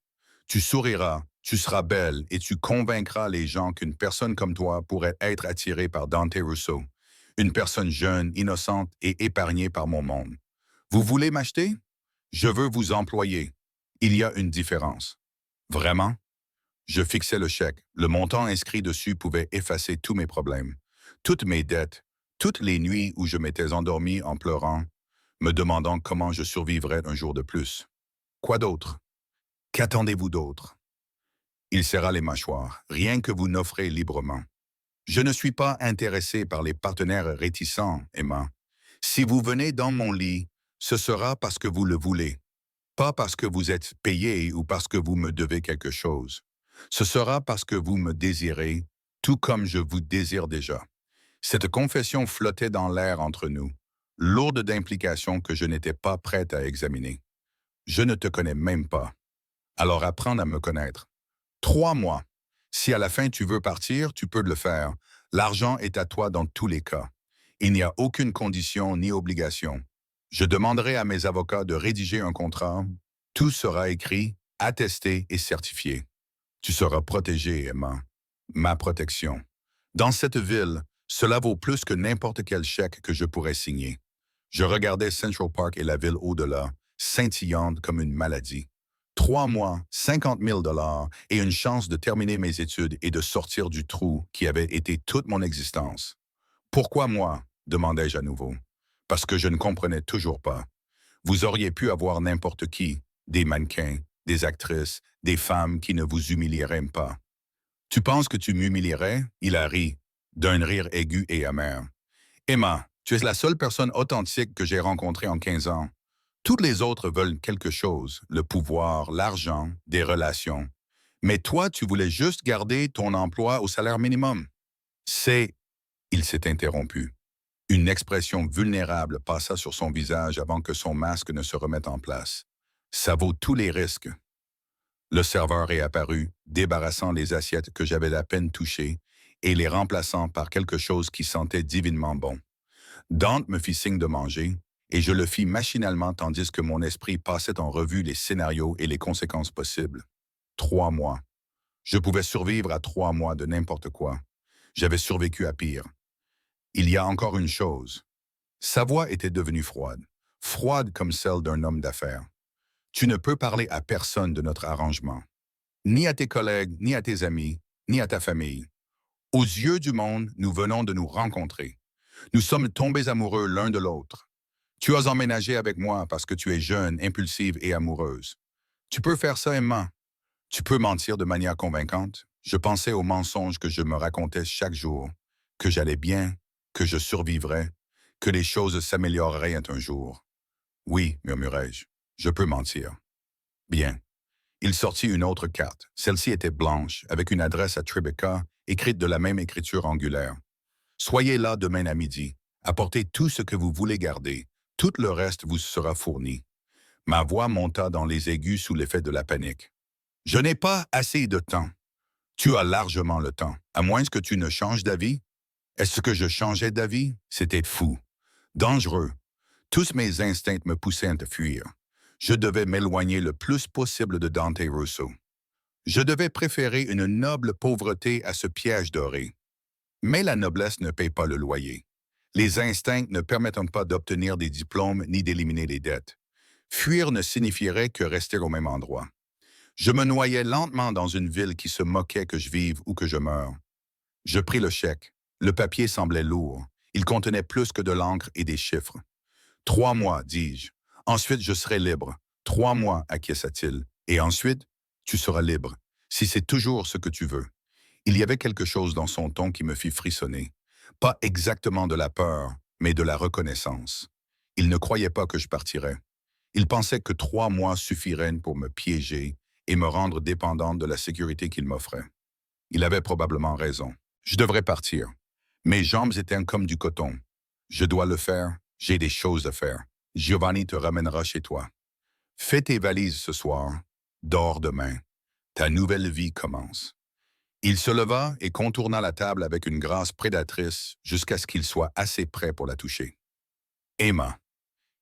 Tu souriras, tu seras belle et tu convaincras les gens qu'une personne comme toi pourrait être attirée par Dante Russo. Une personne jeune, innocente et épargnée par mon monde. Vous voulez m'acheter? Je veux vous employer. Il y a une différence. Vraiment? Je fixais le chèque. Le montant inscrit dessus pouvait effacer tous mes problèmes. Toutes mes dettes, toutes les nuits où je m'étais endormi en pleurant, me demandant comment je survivrais un jour de plus. Quoi d'autre? Qu'attendez-vous d'autre? Il serra les mâchoires. Rien que vous n'offrez librement. Je ne suis pas intéressé par les partenaires réticents, Emma. Si vous venez dans mon lit, ce sera parce que vous le voulez, pas parce que vous êtes payé ou parce que vous me devez quelque chose. Ce sera parce que vous me désirez, tout comme je vous désire déjà. Cette confession flottait dans l'air entre nous, lourde d'implications que je n'étais pas prête à examiner. Je ne te connais même pas. Alors apprends à me connaître. 3 mois. Si à la fin tu veux partir, tu peux le faire. L'argent est à toi dans tous les cas. Il n'y a aucune condition ni obligation. Je demanderai à mes avocats de rédiger un contrat. Tout sera écrit, attesté et certifié. Tu seras protégée, Emma. Ma protection. Dans cette ville, cela vaut plus que n'importe quel chèque que je pourrais signer. Je regardais Central Park et la ville au-delà, scintillante comme une maladie. 3 mois, 50 000 $ et une chance de terminer mes études et de sortir du trou qui avait été toute mon existence. Pourquoi moi? Demandai-je à nouveau. Parce que je ne comprenais toujours pas. Vous auriez pu avoir n'importe qui, des mannequins, des actrices, des femmes qui ne vous humilieraient pas. Tu penses que tu m'humilierais? Il a ri, d'un rire aigu et amer. Emma, tu es la seule personne authentique que j'ai rencontrée en 15 ans. Toutes les autres veulent quelque chose, le pouvoir, l'argent, des relations. Mais toi, tu voulais juste garder ton emploi au salaire minimum. C'est... Il s'est interrompu. Une expression vulnérable passa sur son visage avant que son masque ne se remette en place. Ça vaut tous les risques. Le serveur est apparu, débarrassant les assiettes que j'avais à peine touchées et les remplaçant par quelque chose qui sentait divinement bon. Dante me fit signe de manger, et je le fis machinalement tandis que mon esprit passait en revue les scénarios et les conséquences possibles. 3 mois. Je pouvais survivre à 3 mois de n'importe quoi. J'avais survécu à pire. Il y a encore une chose. Sa voix était devenue froide, froide comme celle d'un homme d'affaires. Tu ne peux parler à personne de notre arrangement, ni à tes collègues, ni à tes amis, ni à ta famille. Aux yeux du monde, nous venons de nous rencontrer. Nous sommes tombés amoureux l'un de l'autre. Tu as emménagé avec moi parce que tu es jeune, impulsive et amoureuse. Tu peux faire ça, Emma. Tu peux mentir de manière convaincante. Je pensais aux mensonges que je me racontais chaque jour, que j'allais bien, que je survivrais, que les choses s'amélioreraient un jour. Oui, murmurai-je, je peux mentir. Bien. Il sortit une autre carte. Celle-ci était blanche, avec une adresse à Tribeca, écrite de la même écriture angulaire. Soyez là demain à midi. Apportez tout ce que vous voulez garder. Tout le reste vous sera fourni. Ma voix monta dans les aigus sous l'effet de la panique. Je n'ai pas assez de temps. Tu as largement le temps, à moins que tu ne changes d'avis. Est-ce que je changeais d'avis? C'était fou. Dangereux. Tous mes instincts me poussaient à fuir. Je devais m'éloigner le plus possible de Dante Russo. Je devais préférer une noble pauvreté à ce piège doré. Mais la noblesse ne paye pas le loyer. Les instincts ne permettent pas d'obtenir des diplômes ni d'éliminer les dettes. Fuir ne signifierait que rester au même endroit. Je me noyais lentement dans une ville qui se moquait que je vive ou que je meure. Je pris le chèque. Le papier semblait lourd. Il contenait plus que de l'encre et des chiffres. 3 mois, dis-je. Ensuite, je serai libre. 3 mois, acquiesça-t-il. Et ensuite, tu seras libre, si c'est toujours ce que tu veux. Il y avait quelque chose dans son ton qui me fit frissonner. Pas exactement de la peur, mais de la reconnaissance. Il ne croyait pas que je partirais. Il pensait que 3 mois suffiraient pour me piéger et me rendre dépendante de la sécurité qu'il m'offrait. Il avait probablement raison. Je devrais partir. Mes jambes étaient comme du coton. Je dois le faire, j'ai des choses à faire. Giovanni te ramènera chez toi. Fais tes valises ce soir. Dors demain. Ta nouvelle vie commence. Il se leva et contourna la table avec une grâce prédatrice jusqu'à ce qu'il soit assez prêt pour la toucher. Emma.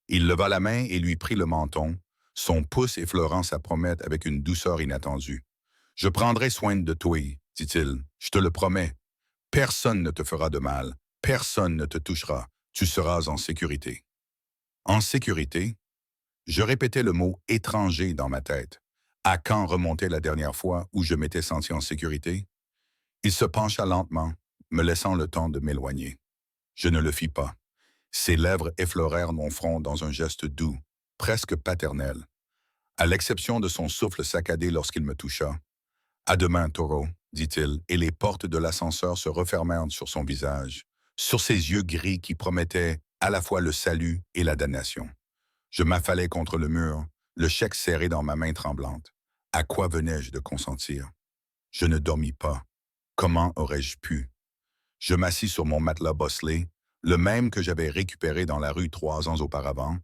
Il leva la main et lui prit le menton, son pouce effleurant sa promesse avec une douceur inattendue. « Je prendrai soin de toi, dit-il, je te le promets. Personne ne te fera de mal, personne ne te touchera, tu seras en sécurité. » En sécurité? Je répétais le mot « étranger » dans ma tête. À quand remontait la dernière fois où je m'étais senti en sécurité? Il se pencha lentement, me laissant le temps de m'éloigner. Je ne le fis pas. Ses lèvres effleurèrent mon front dans un geste doux, presque paternel, à l'exception de son souffle saccadé lorsqu'il me toucha. « À demain, Taureau, » dit-il, et les portes de l'ascenseur se refermèrent sur son visage, sur ses yeux gris qui promettaient à la fois le salut et la damnation. Je m'affalai contre le mur, le chèque serré dans ma main tremblante. À quoi venais-je de consentir? Je ne dormis pas. Comment aurais-je pu? Je m'assis sur mon matelas bosselé, le même que j'avais récupéré dans la rue 3 ans auparavant,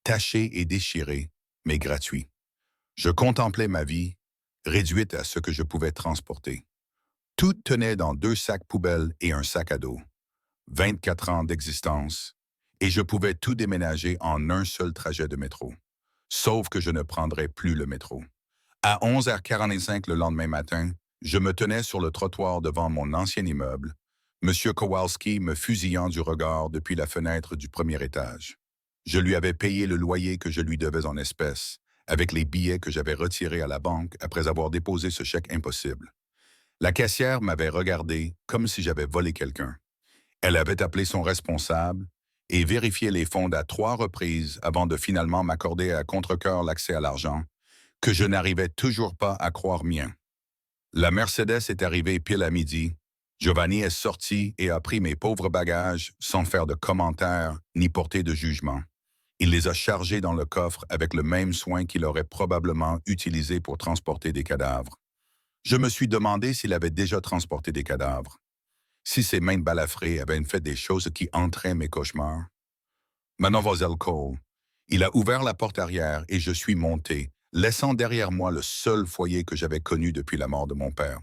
taché et déchiré, mais gratuit. Je contemplais ma vie, réduite à ce que je pouvais transporter. Tout tenait dans 2 sacs poubelles et un sac à dos. 24 ans d'existence, et je pouvais tout déménager en un seul trajet de métro. Sauf que je ne prendrais plus le métro. À 11h45 le lendemain matin, je me tenais sur le trottoir devant mon ancien immeuble, M. Kowalski me fusillant du regard depuis la fenêtre du premier étage. Je lui avais payé le loyer que je lui devais en espèces, avec les billets que j'avais retirés à la banque après avoir déposé ce chèque impossible. La caissière m'avait regardé comme si j'avais volé quelqu'un. Elle avait appelé son responsable et vérifié les fonds à 3 reprises avant de finalement m'accorder à contre-cœur l'accès à l'argent, que je n'arrivais toujours pas à croire mien. La Mercedes est arrivée pile à midi. Giovanni est sorti et a pris mes pauvres bagages sans faire de commentaires ni porter de jugement. Il les a chargés dans le coffre avec le même soin qu'il aurait probablement utilisé pour transporter des cadavres. Je me suis demandé s'il avait déjà transporté des cadavres. Si ses mains balafrées avaient fait des choses qui entraient mes cauchemars. Mademoiselle Cole, il a ouvert la porte arrière et je suis monté, laissant derrière moi le seul foyer que j'avais connu depuis la mort de mon père.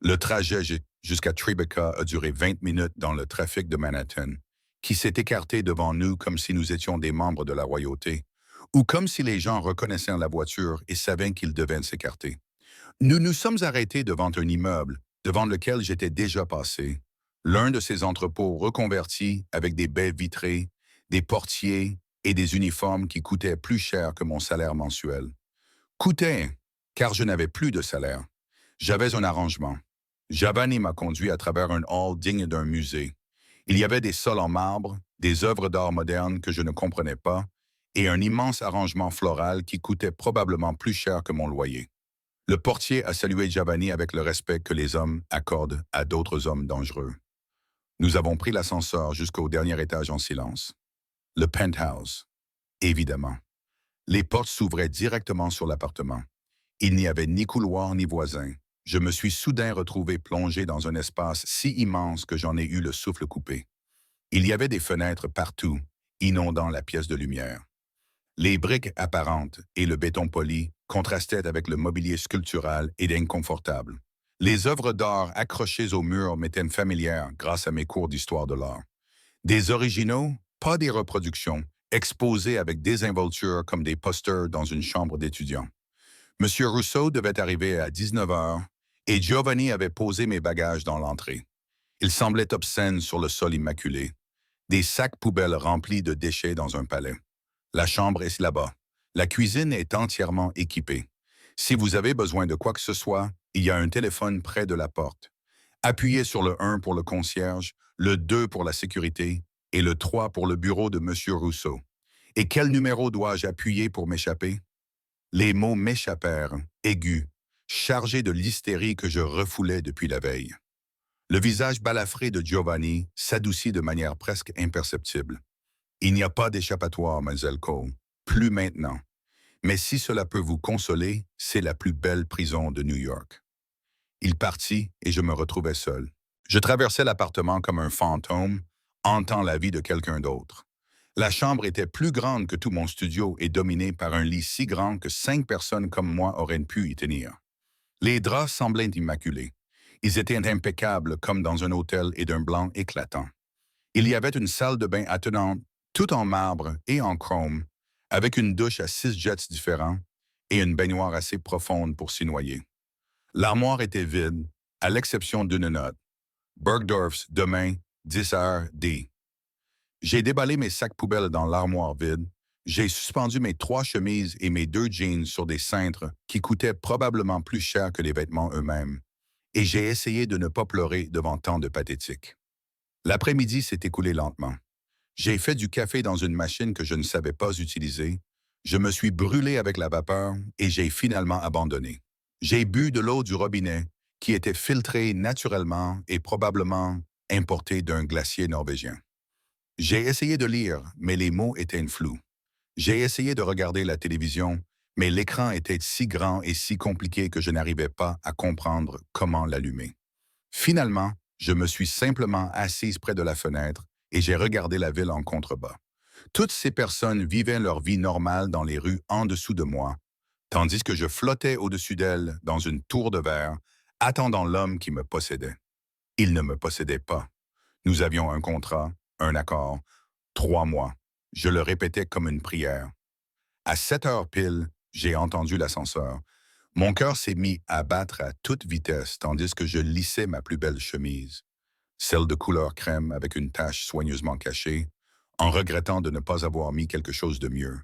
Le trajet jusqu'à Tribeca a duré 20 minutes dans le trafic de Manhattan, qui s'est écarté devant nous comme si nous étions des membres de la royauté, ou comme si les gens reconnaissaient la voiture et savaient qu'ils devaient s'écarter. Nous nous sommes arrêtés devant un immeuble, devant lequel j'étais déjà passé, l'un de ces entrepôts reconvertis avec des baies vitrées, des portiers et des uniformes qui coûtaient plus cher que mon salaire mensuel. Coûtaient, car je n'avais plus de salaire. J'avais un arrangement. Giovanni m'a conduit à travers un hall digne d'un musée. Il y avait des sols en marbre, des œuvres d'art modernes que je ne comprenais pas, et un immense arrangement floral qui coûtait probablement plus cher que mon loyer. Le portier a salué Giovanni avec le respect que les hommes accordent à d'autres hommes dangereux. Nous avons pris l'ascenseur jusqu'au dernier étage en silence. Le penthouse, évidemment. Les portes s'ouvraient directement sur l'appartement. Il n'y avait ni couloir ni voisin. Je me suis soudain retrouvé plongé dans un espace si immense que j'en ai eu le souffle coupé. Il y avait des fenêtres partout, inondant la pièce de lumière. Les briques apparentes et le béton poli contrastaient avec le mobilier sculptural et inconfortable. Les œuvres d'art accrochées au mur m'étaient familières grâce à mes cours d'histoire de l'art. Des originaux, pas des reproductions, exposés avec désinvolture comme des posters dans une chambre d'étudiants. M. Rousseau devait arriver à 19h et Giovanni avait posé mes bagages dans l'entrée. Il semblait obscène sur le sol immaculé. Des sacs poubelles remplis de déchets dans un palais. La chambre est là-bas. La cuisine est entièrement équipée. Si vous avez besoin de quoi que ce soit, il y a un téléphone près de la porte. Appuyez sur le 1 pour le concierge, le 2 pour la sécurité et le 3 pour le bureau de M. Rousseau. Et quel numéro dois-je appuyer pour m'échapper? Les mots m'échappèrent, aigus, chargés de l'hystérie que je refoulais depuis la veille. Le visage balafré de Giovanni s'adoucit de manière presque imperceptible. « Il n'y a pas d'échappatoire, Mademoiselle Cole. Plus maintenant. Mais si cela peut vous consoler, c'est la plus belle prison de New York. Il partit et je me retrouvais seul. Je traversais l'appartement comme un fantôme, hantant la vie de quelqu'un d'autre. La chambre était plus grande que tout mon studio et dominée par un lit si grand que 5 personnes comme moi auraient pu y tenir. Les draps semblaient immaculés. Ils étaient impeccables comme dans un hôtel et d'un blanc éclatant. Il y avait une salle de bain attenante, toute en marbre et en chrome, avec une douche à 6 jets différents et une baignoire assez profonde pour s'y noyer. L'armoire était vide, à l'exception d'une note. Bergdorf's, demain, 10 heures, D. J'ai déballé mes sacs poubelles dans l'armoire vide. J'ai suspendu mes 3 chemises et mes 2 jeans sur des cintres qui coûtaient probablement plus cher que les vêtements eux-mêmes. Et j'ai essayé de ne pas pleurer devant tant de pathétique. L'après-midi s'est écoulé lentement. J'ai fait du café dans une machine que je ne savais pas utiliser. Je me suis brûlé avec la vapeur et j'ai finalement abandonné. J'ai bu de l'eau du robinet qui était filtrée naturellement et probablement importée d'un glacier norvégien. J'ai essayé de lire, mais les mots étaient flous. J'ai essayé de regarder la télévision, mais l'écran était si grand et si compliqué que je n'arrivais pas à comprendre comment l'allumer. Finalement, je me suis simplement assise près de la fenêtre et j'ai regardé la ville en contrebas. Toutes ces personnes vivaient leur vie normale dans les rues en dessous de moi, tandis que je flottais au-dessus d'elles dans une tour de verre, attendant l'homme qui me possédait. Il ne me possédait pas. Nous avions un contrat, un accord, 3 mois. Je le répétais comme une prière. À 7 heures pile, j'ai entendu l'ascenseur. Mon cœur s'est mis à battre à toute vitesse tandis que je lissais ma plus belle chemise, celle de couleur crème avec une tache soigneusement cachée, en regrettant de ne pas avoir mis quelque chose de mieux,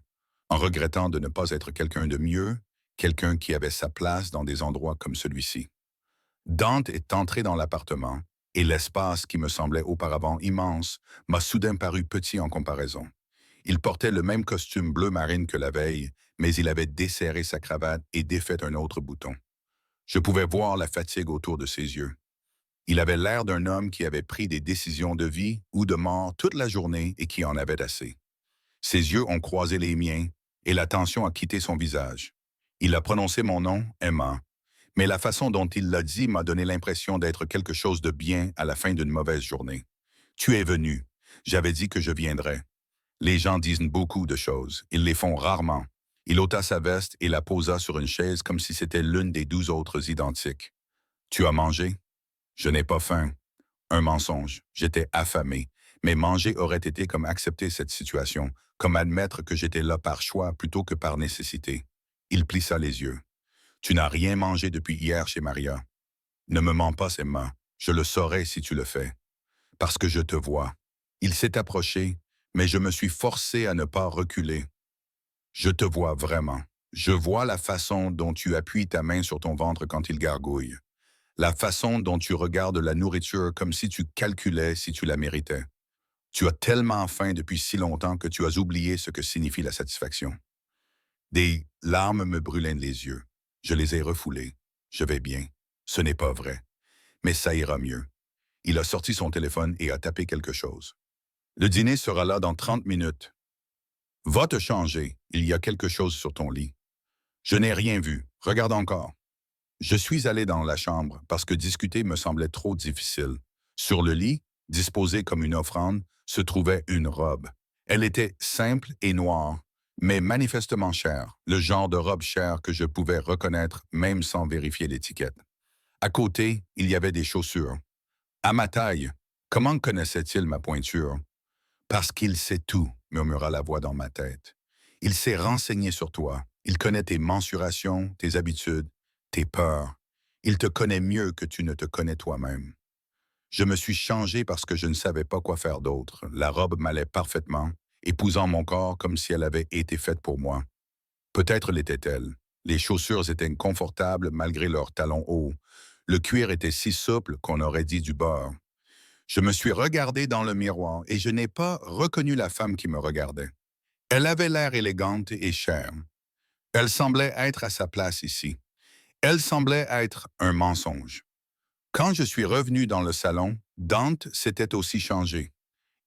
en regrettant de ne pas être quelqu'un de mieux, quelqu'un qui avait sa place dans des endroits comme celui-ci. Dante est entré dans l'appartement, et l'espace qui me semblait auparavant immense m'a soudain paru petit en comparaison. Il portait le même costume bleu marine que la veille, mais il avait desserré sa cravate et défait un autre bouton. Je pouvais voir la fatigue autour de ses yeux. Il avait l'air d'un homme qui avait pris des décisions de vie ou de mort toute la journée et qui en avait assez. Ses yeux ont croisé les miens et la tension a quitté son visage. Il a prononcé mon nom, Emma, mais la façon dont il l'a dit m'a donné l'impression d'être quelque chose de bien à la fin d'une mauvaise journée. Tu es venu. J'avais dit que je viendrais. Les gens disent beaucoup de choses. Ils les font rarement. Il ôta sa veste et la posa sur une chaise comme si c'était l'une des 12 autres identiques. Tu as mangé? Je n'ai pas faim. Un mensonge. J'étais affamé. Mais manger aurait été comme accepter cette situation, comme admettre que j'étais là par choix plutôt que par nécessité. Il plissa les yeux. Tu n'as rien mangé depuis hier chez Maria. Ne me mens pas, Emma. Je le saurai si tu le fais. Parce que je te vois. Il s'est approché, mais je me suis forcé à ne pas reculer. Je te vois vraiment. Je vois la façon dont tu appuies ta main sur ton ventre quand il gargouille. La façon dont tu regardes la nourriture comme si tu calculais si tu la méritais. Tu as tellement faim depuis si longtemps que tu as oublié ce que signifie la satisfaction. Des larmes me brûlaient les yeux. Je les ai refoulées. Je vais bien. Ce n'est pas vrai. Mais ça ira mieux. Il a sorti son téléphone et a tapé quelque chose. Le dîner sera là dans 30 minutes. Va te changer. Il y a quelque chose sur ton lit. Je n'ai rien vu. Regarde encore. Je suis allé dans la chambre parce que discuter me semblait trop difficile. Sur le lit, disposée comme une offrande, se trouvait une robe. Elle était simple et noire, mais manifestement chère, le genre de robe chère que je pouvais reconnaître même sans vérifier l'étiquette. À côté, il y avait des chaussures. À ma taille, comment connaissait-il ma pointure? Parce qu'il sait tout, murmura la voix dans ma tête. Il s'est renseigné sur toi. Il connaît tes mensurations, tes habitudes, tes peurs. Il te connaît mieux que tu ne te connais toi-même. Je me suis changé parce que je ne savais pas quoi faire d'autre. La robe m'allait parfaitement, épousant mon corps comme si elle avait été faite pour moi. Peut-être l'était-elle. Les chaussures étaient confortables malgré leurs talons hauts. Le cuir était si souple qu'on aurait dit du beurre. Je me suis regardé dans le miroir et je n'ai pas reconnu la femme qui me regardait. Elle avait l'air élégante et chère. Elle semblait être à sa place ici. Elle semblait être un mensonge. Quand je suis revenu dans le salon, Dante s'était aussi changé.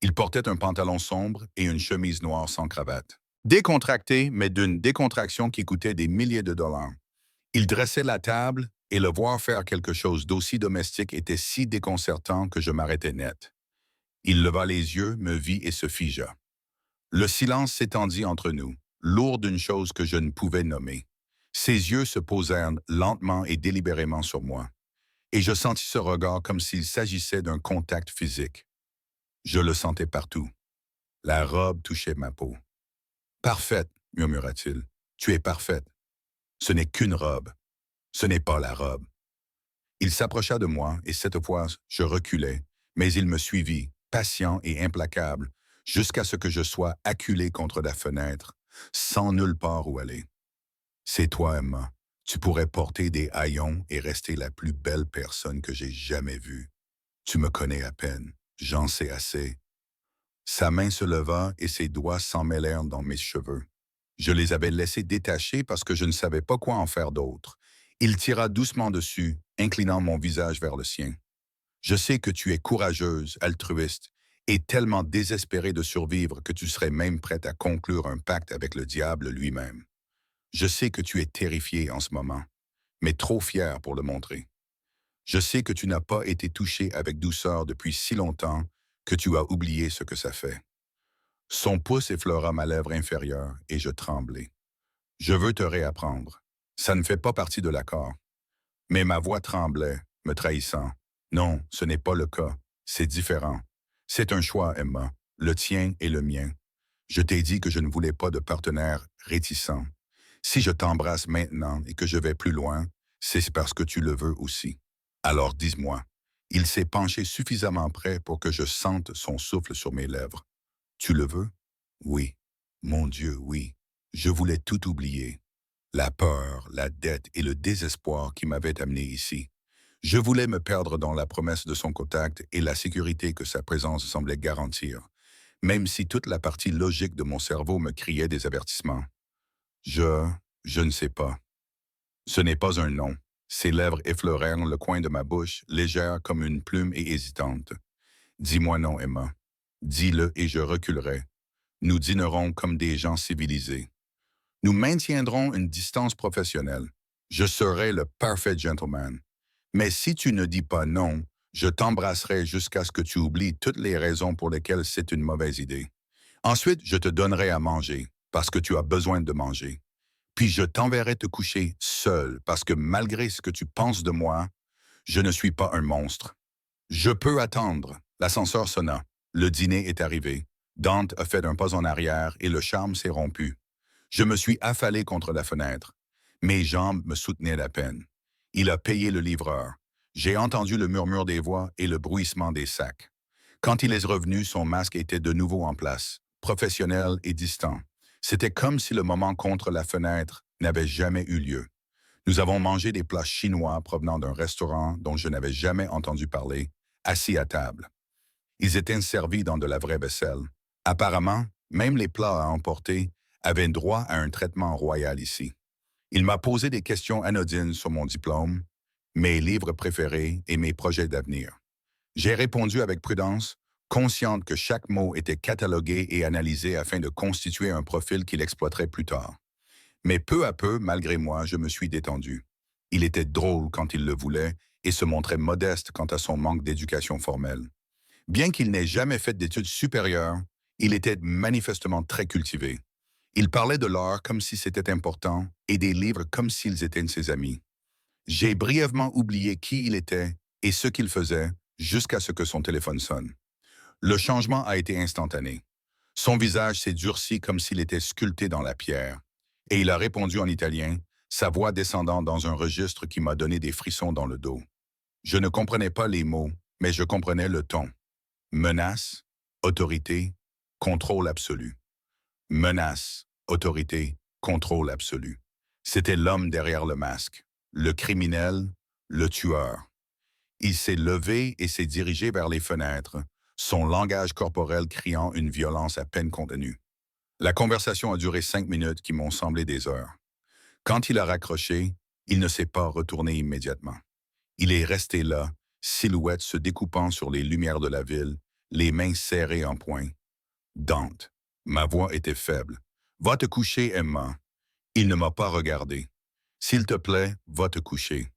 Il portait un pantalon sombre et une chemise noire sans cravate. Décontracté, mais d'une décontraction qui coûtait des milliers de dollars. Il dressait la table et le voir faire quelque chose d'aussi domestique était si déconcertant que je m'arrêtais net. Il leva les yeux, me vit et se figea. Le silence s'étendit entre nous, lourd d'une chose que je ne pouvais nommer. Ses yeux se posèrent lentement et délibérément sur moi, et je sentis ce regard comme s'il s'agissait d'un contact physique. Je le sentais partout. La robe touchait ma peau. Parfaite, murmura-t-il. Tu es parfaite. Ce n'est qu'une robe. Ce n'est pas la robe. Il s'approcha de moi et cette fois, je reculai, mais il me suivit, patient et implacable, jusqu'à ce que je sois acculé contre la fenêtre, sans nulle part où aller. C'est toi, Emma. Tu pourrais porter des haillons et rester la plus belle personne que j'ai jamais vue. Tu me connais à peine. J'en sais assez. Sa main se leva et ses doigts s'en mêlèrent dans mes cheveux. Je les avais laissés détachés parce que je ne savais pas quoi en faire d'autre. Il tira doucement dessus, inclinant mon visage vers le sien. Je sais que tu es courageuse, altruiste, et tellement désespérée de survivre que tu serais même prête à conclure un pacte avec le diable lui-même. Je sais que tu es terrifiée en ce moment, mais trop fière pour le montrer. Je sais que tu n'as pas été touchée avec douceur depuis si longtemps que tu as oublié ce que ça fait. Son pouce effleura ma lèvre inférieure et je tremblai. Je veux te réapprendre. Ça ne fait pas partie de l'accord. Mais ma voix tremblait, me trahissant. Non, ce n'est pas le cas. C'est différent. C'est un choix, Emma, le tien et le mien. Je t'ai dit que je ne voulais pas de partenaire réticent. Si je t'embrasse maintenant et que je vais plus loin, c'est parce que tu le veux aussi. Alors dis-moi. Il s'est penché suffisamment près pour que je sente son souffle sur mes lèvres. Tu le veux? Oui. Mon Dieu, oui. Je voulais tout oublier. La peur, la dette et le désespoir qui m'avaient amené ici. Je voulais me perdre dans la promesse de son contact et la sécurité que sa présence semblait garantir, même si toute la partie logique de mon cerveau me criait des avertissements. Je ne sais pas. Ce n'est pas un non. Ses lèvres effleurèrent le coin de ma bouche, légère comme une plume et hésitante. Dis-moi non, Emma. Dis-le et je reculerai. Nous dînerons comme des gens civilisés. Nous maintiendrons une distance professionnelle. Je serai le parfait gentleman. Mais si tu ne dis pas non, je t'embrasserai jusqu'à ce que tu oublies toutes les raisons pour lesquelles c'est une mauvaise idée. Ensuite, je te donnerai à manger, parce que tu as besoin de manger. Puis je t'enverrai te coucher seul, parce que malgré ce que tu penses de moi, je ne suis pas un monstre. Je peux attendre. L'ascenseur sonna. Le dîner est arrivé. Dante a fait un pas en arrière et le charme s'est rompu. Je me suis affalé contre la fenêtre. Mes jambes me soutenaient à peine. Il a payé le livreur. J'ai entendu le murmure des voix et le bruissement des sacs. Quand il est revenu, son masque était de nouveau en place, professionnel et distant. C'était comme si le moment contre la fenêtre n'avait jamais eu lieu. Nous avons mangé des plats chinois provenant d'un restaurant dont je n'avais jamais entendu parler, assis à table. Ils étaient servis dans de la vraie vaisselle. Apparemment, même les plats à emporter avaient droit à un traitement royal ici. Il m'a posé des questions anodines sur mon diplôme, mes livres préférés et mes projets d'avenir. J'ai répondu avec prudence, consciente que chaque mot était catalogué et analysé afin de constituer un profil qu'il exploiterait plus tard. Mais peu à peu, malgré moi, je me suis détendu. Il était drôle quand il le voulait et se montrait modeste quant à son manque d'éducation formelle. Bien qu'il n'ait jamais fait d'études supérieures, il était manifestement très cultivé. Il parlait de l'art comme si c'était important et des livres comme s'ils étaient ses amis. J'ai brièvement oublié qui il était et ce qu'il faisait jusqu'à ce que son téléphone sonne. Le changement a été instantané. Son visage s'est durci comme s'il était sculpté dans la pierre. Et il a répondu en italien, sa voix descendant dans un registre qui m'a donné des frissons dans le dos. Je ne comprenais pas les mots, mais je comprenais le ton. Menace, autorité, contrôle absolu. Menace, autorité, contrôle absolu. C'était l'homme derrière le masque, le criminel, le tueur. Il s'est levé et s'est dirigé vers les fenêtres, son langage corporel criant une violence à peine contenue. La conversation a duré 5 minutes qui m'ont semblé des heures. Quand il a raccroché, il ne s'est pas retourné immédiatement. Il est resté là, silhouette se découpant sur les lumières de la ville, les mains serrées en poing. Dante. Ma voix était faible. Va te coucher, Emma. Il ne m'a pas regardé. S'il te plaît, va te coucher.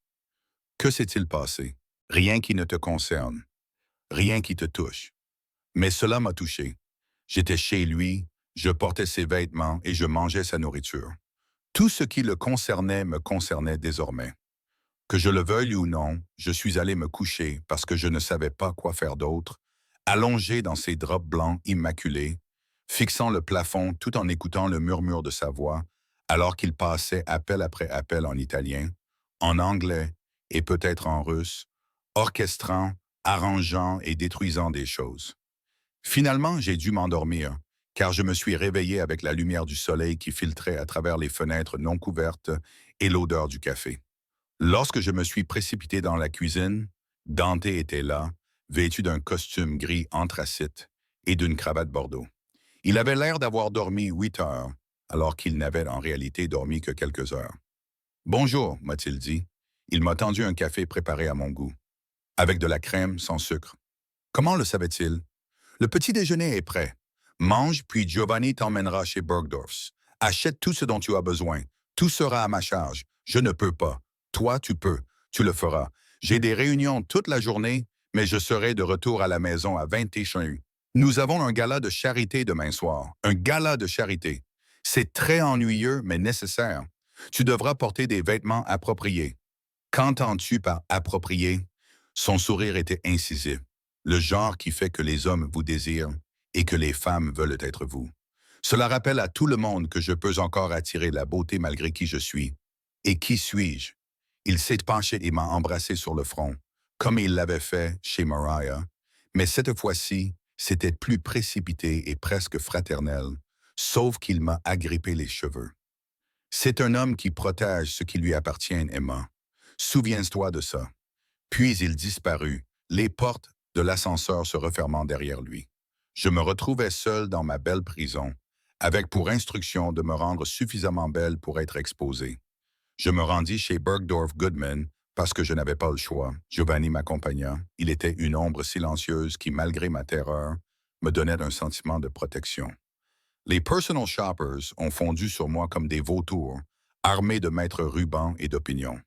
Que s'est-il passé? Rien qui ne te concerne. Rien qui te touche. Mais cela m'a touché. J'étais chez lui, je portais ses vêtements et je mangeais sa nourriture. Tout ce qui le concernait me concernait désormais. Que je le veuille ou non, je suis allé me coucher parce que je ne savais pas quoi faire d'autre, allongé dans ses draps blancs immaculés, fixant le plafond tout en écoutant le murmure de sa voix, alors qu'il passait appel après appel en italien, en anglais et peut-être en russe, orchestrant, arrangeant et détruisant des choses. Finalement, j'ai dû m'endormir, car je me suis réveillé avec la lumière du soleil qui filtrait à travers les fenêtres non couvertes et l'odeur du café. Lorsque je me suis précipité dans la cuisine, Dante était là, vêtu d'un costume gris anthracite et d'une cravate bordeaux. Il avait l'air d'avoir dormi 8 heures, alors qu'il n'avait en réalité dormi que quelques heures. « Bonjour », m'a-t-il dit. Il m'a tendu un café préparé à mon goût, avec de la crème sans sucre. Comment le savait-il? Le petit déjeuner est prêt. Mange, puis Giovanni t'emmènera chez Bergdorf's. Achète tout ce dont tu as besoin. Tout sera à ma charge. Je ne peux pas. Toi, tu peux. Tu le feras. J'ai des réunions toute la journée, mais je serai de retour à la maison à 21h. Nous avons un gala de charité demain soir. Un gala de charité. C'est très ennuyeux, mais nécessaire. Tu devras porter des vêtements appropriés. Qu'entends-tu par approprié? Son sourire était incisif. Le genre qui fait que les hommes vous désirent et que les femmes veulent être vous. Cela rappelle à tout le monde que je peux encore attirer la beauté malgré qui je suis. Et qui suis-je? Il s'est penché et m'a embrassé sur le front, comme il l'avait fait chez Mariah, mais cette fois-ci, c'était plus précipité et presque fraternel, sauf qu'il m'a agrippé les cheveux. C'est un homme qui protège ce qui lui appartient, Emma. Souviens-toi de ça. Puis il disparut, les portes de l'ascenseur se refermant derrière lui. Je me retrouvais seul dans ma belle prison, avec pour instruction de me rendre suffisamment belle pour être exposée. Je me rendis chez Bergdorf Goodman parce que je n'avais pas le choix. Giovanni m'accompagna. Il était une ombre silencieuse qui, malgré ma terreur, me donnait un sentiment de protection. Les personal shoppers ont fondu sur moi comme des vautours, armés de mètres rubans et d'opinions.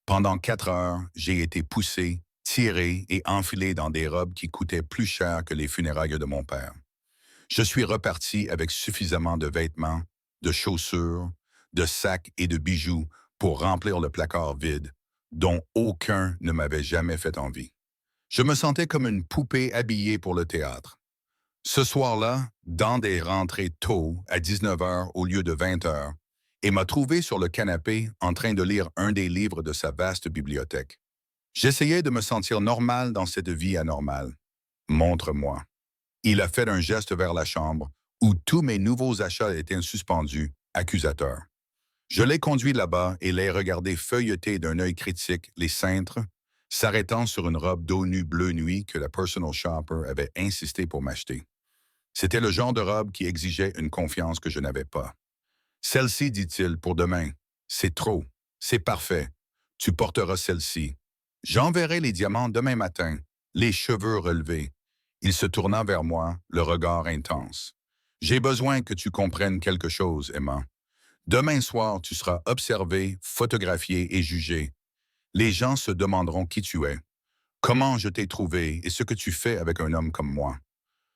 Pendant 4 heures, j'ai été poussé, tiré et enfilé dans des robes qui coûtaient plus cher que les funérailles de mon père. Je suis reparti avec suffisamment de vêtements, de chaussures, de sacs et de bijoux pour remplir le placard vide, dont aucun ne m'avait jamais fait envie. Je me sentais comme une poupée habillée pour le théâtre. Ce soir-là, Dante est rentré tôt, à 19 heures au lieu de 20 heures, et m'a trouvé sur le canapé en train de lire un des livres de sa vaste bibliothèque. J'essayais de me sentir normal dans cette vie anormale. Montre-moi. Il a fait un geste vers la chambre, où tous mes nouveaux achats étaient suspendus, accusateurs. Je l'ai conduit là-bas et l'ai regardé feuilleter d'un œil critique les cintres, s'arrêtant sur une robe dos nu bleu nuit que la personal shopper avait insisté pour m'acheter. C'était le genre de robe qui exigeait une confiance que je n'avais pas. Celle-ci, dit-il, pour demain. C'est trop. C'est parfait. Tu porteras celle-ci. J'enverrai les diamants demain matin, les cheveux relevés. Il se tourna vers moi, le regard intense. J'ai besoin que tu comprennes quelque chose, Emma. Demain soir, tu seras observé, photographié et jugé. Les gens se demanderont qui tu es, comment je t'ai trouvé et ce que tu fais avec un homme comme moi.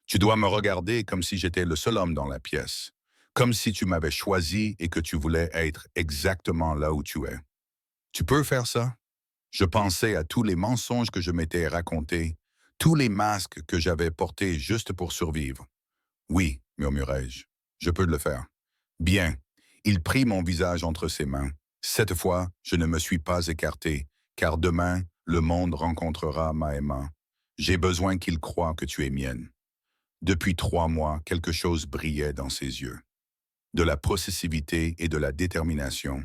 Tu dois me regarder comme si j'étais le seul homme dans la pièce, comme si tu m'avais choisi et que tu voulais être exactement là où tu es. Tu peux faire ça? Je pensais à tous les mensonges que je m'étais racontés, tous les masques que j'avais portés juste pour survivre. Oui, murmurai-je, je peux le faire. Bien. Il prit mon visage entre ses mains. Cette fois, je ne me suis pas écarté, car demain, le monde rencontrera ma Emma. J'ai besoin qu'il croie que tu es mienne. Depuis 3 mois, quelque chose brillait dans ses yeux. De la possessivité et de la détermination.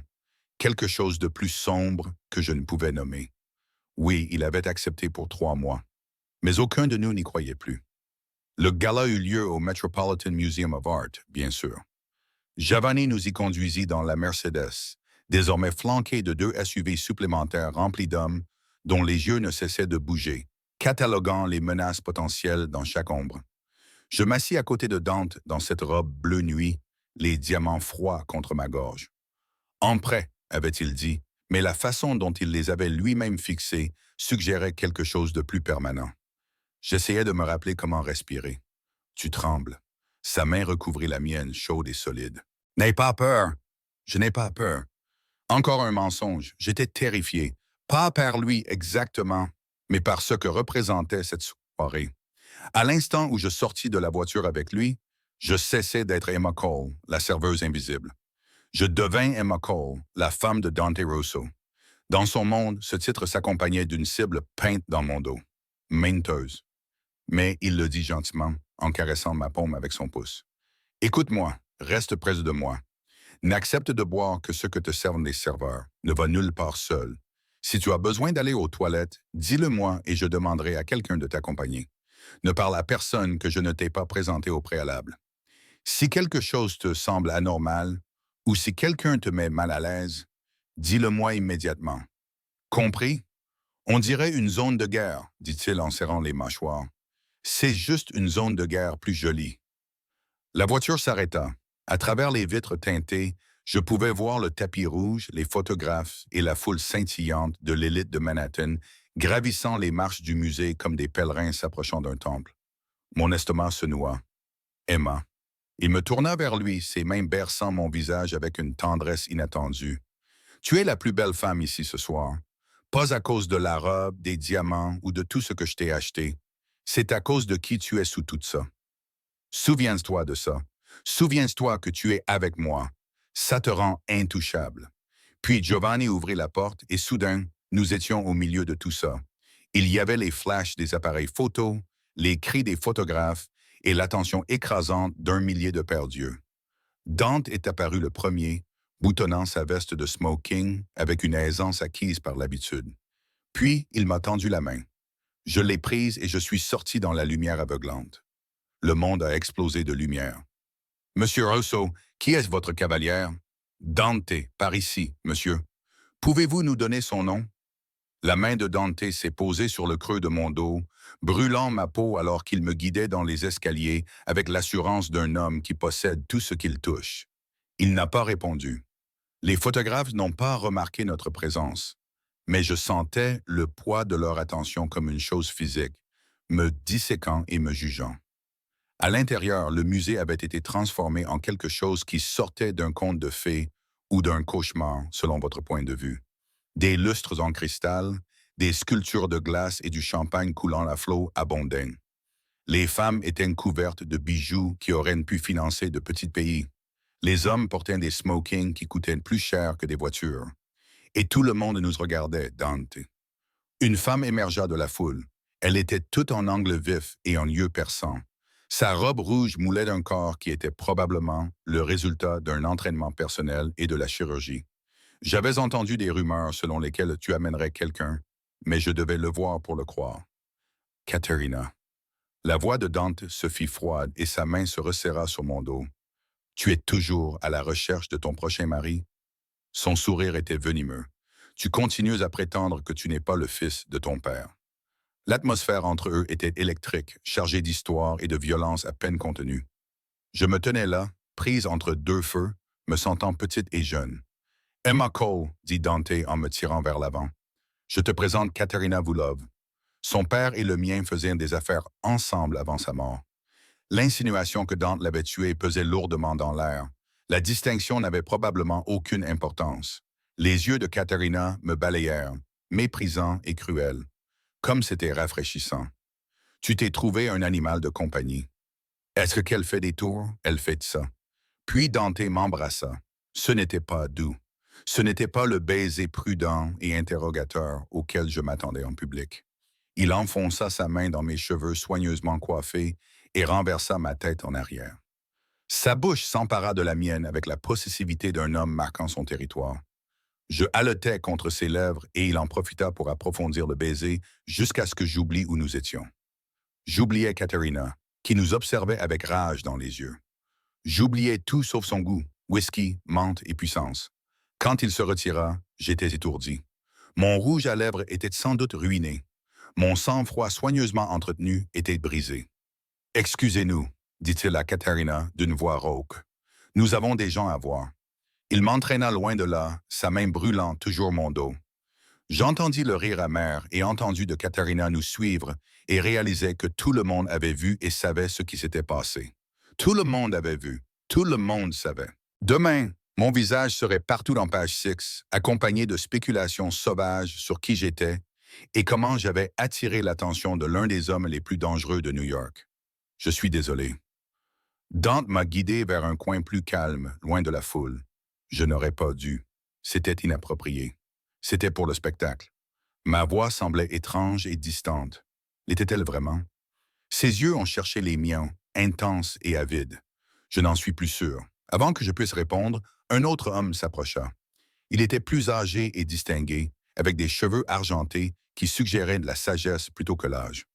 Quelque chose de plus sombre que je ne pouvais nommer. Oui, il avait accepté pour 3 mois. Mais aucun de nous n'y croyait plus. Le gala eut lieu au Metropolitan Museum of Art, bien sûr. Giovanni nous y conduisit dans la Mercedes, désormais flanquée de 2 SUV supplémentaires remplis d'hommes dont les yeux ne cessaient de bouger, cataloguant les menaces potentielles dans chaque ombre. Je m'assis à côté de Dante dans cette robe bleu nuit, les diamants froids contre ma gorge. En prêt, avait-il dit, mais la façon dont il les avait lui-même fixés suggérait quelque chose de plus permanent. J'essayais de me rappeler comment respirer. Tu trembles. Sa main recouvrit la mienne, chaude et solide. N'aie pas peur. Je n'ai pas peur. Encore un mensonge. J'étais terrifié. Pas par lui exactement, mais par ce que représentait cette soirée. À l'instant où je sortis de la voiture avec lui, je cessais d'être Emma Cole, la serveuse invisible. Je devins Emma Cole, la femme de Dante Rosso. Dans son monde, ce titre s'accompagnait d'une cible peinte dans mon dos. Menteuse. Mais il le dit gentiment, en caressant ma paume avec son pouce. Écoute-moi, reste près de moi. N'accepte de boire que ce que te servent les serveurs. Ne va nulle part seul. Si tu as besoin d'aller aux toilettes, dis-le-moi et je demanderai à quelqu'un de t'accompagner. Ne parle à personne que je ne t'ai pas présenté au préalable. Si quelque chose te semble anormal ou si quelqu'un te met mal à l'aise, dis-le-moi immédiatement. Compris? On dirait une zone de guerre, dit-il en serrant les mâchoires. C'est juste une zone de guerre plus jolie. La voiture s'arrêta. À travers les vitres teintées, je pouvais voir le tapis rouge, les photographes et la foule scintillante de l'élite de Manhattan gravissant les marches du musée comme des pèlerins s'approchant d'un temple. Mon estomac se noua. Emma. Il me tourna vers lui, ses mains berçant mon visage avec une tendresse inattendue. Tu es la plus belle femme ici ce soir. Pas à cause de la robe, des diamants ou de tout ce que je t'ai acheté. C'est à cause de qui tu es sous tout ça. Souviens-toi de ça. Souviens-toi que tu es avec moi. Ça te rend intouchable. Puis Giovanni ouvrit la porte et soudain, nous étions au milieu de tout ça. Il y avait les flashs des appareils photo, les cris des photographes et l'attention écrasante d'un millier de paires d'yeux. Dante est apparu le premier, boutonnant sa veste de smoking avec une aisance acquise par l'habitude. Puis, il m'a tendu la main. Je l'ai prise et je suis sorti dans la lumière aveuglante. Le monde a explosé de lumière. Monsieur Rosso, qui est votre cavalière? Dante, par ici, monsieur. Pouvez-vous nous donner son nom? La main de Dante s'est posée sur le creux de mon dos, brûlant ma peau alors qu'il me guidait dans les escaliers avec l'assurance d'un homme qui possède tout ce qu'il touche. Il n'a pas répondu. Les photographes n'ont pas remarqué notre présence, mais je sentais le poids de leur attention comme une chose physique, me disséquant et me jugeant. À l'intérieur, le musée avait été transformé en quelque chose qui sortait d'un conte de fées ou d'un cauchemar, selon votre point de vue. Des lustres en cristal, des sculptures de glace et du champagne coulant à flot abondaient. Les femmes étaient couvertes de bijoux qui auraient pu financer de petits pays. Les hommes portaient des smokings qui coûtaient plus cher que des voitures. Et tout le monde nous regardait, Dante. Une femme émergea de la foule. Elle était toute en angle vif et en yeux perçants. Sa robe rouge moulait d'un corps qui était probablement le résultat d'un entraînement personnel et de la chirurgie. J'avais entendu des rumeurs selon lesquelles tu amènerais quelqu'un, mais je devais le voir pour le croire. Caterina. La voix de Dante se fit froide et sa main se resserra sur mon dos. Tu es toujours à la recherche de ton prochain mari? Son sourire était venimeux. Tu continues à prétendre que tu n'es pas le fils de ton père. L'atmosphère entre eux était électrique, chargée d'histoire et de violence à peine contenue. Je me tenais là, prise entre deux feux, me sentant petite et jeune. Emma Cole, dit Dante en me tirant vers l'avant. Je te présente Katerina Vulov. Son père et le mien faisaient des affaires ensemble avant sa mort. L'insinuation que Dante l'avait tué pesait lourdement dans l'air. La distinction n'avait probablement aucune importance. Les yeux de Katerina me balayèrent, méprisants et cruels. Comme c'était rafraîchissant. Tu t'es trouvé un animal de compagnie. Est-ce qu'elle fait des tours? Elle fait ça. Puis Dante m'embrassa. Ce n'était pas doux. Ce n'était pas le baiser prudent et interrogateur auquel je m'attendais en public. Il enfonça sa main dans mes cheveux soigneusement coiffés et renversa ma tête en arrière. Sa bouche s'empara de la mienne avec la possessivité d'un homme marquant son territoire. Je haletais contre ses lèvres et il en profita pour approfondir le baiser jusqu'à ce que j'oublie où nous étions. J'oubliais Katerina, qui nous observait avec rage dans les yeux. J'oubliais tout sauf son goût, whisky, menthe et puissance. Quand il se retira, j'étais étourdi. Mon rouge à lèvres était sans doute ruiné. Mon sang-froid soigneusement entretenu était brisé. « Excusez-nous, dit-il à Katerina d'une voix rauque. Nous avons des gens à voir. Il m'entraîna loin de là, sa main brûlant toujours mon dos. J'entendis le rire amer et entendu de Katharina nous suivre et réalisai que tout le monde avait vu et savait ce qui s'était passé. Tout le monde avait vu. Tout le monde savait. Demain, mon visage serait partout dans page 6, accompagné de spéculations sauvages sur qui j'étais et comment j'avais attiré l'attention de l'un des hommes les plus dangereux de New York. Je suis désolé. Dante m'a guidé vers un coin plus calme, loin de la foule. Je n'aurais pas dû. C'était inapproprié. C'était pour le spectacle. Ma voix semblait étrange et distante. L'était-elle vraiment? Ses yeux ont cherché les miens, intenses et avides. Je n'en suis plus sûr. Avant que je puisse répondre, un autre homme s'approcha. Il était plus âgé et distingué, avec des cheveux argentés qui suggéraient de la sagesse plutôt que l'âge.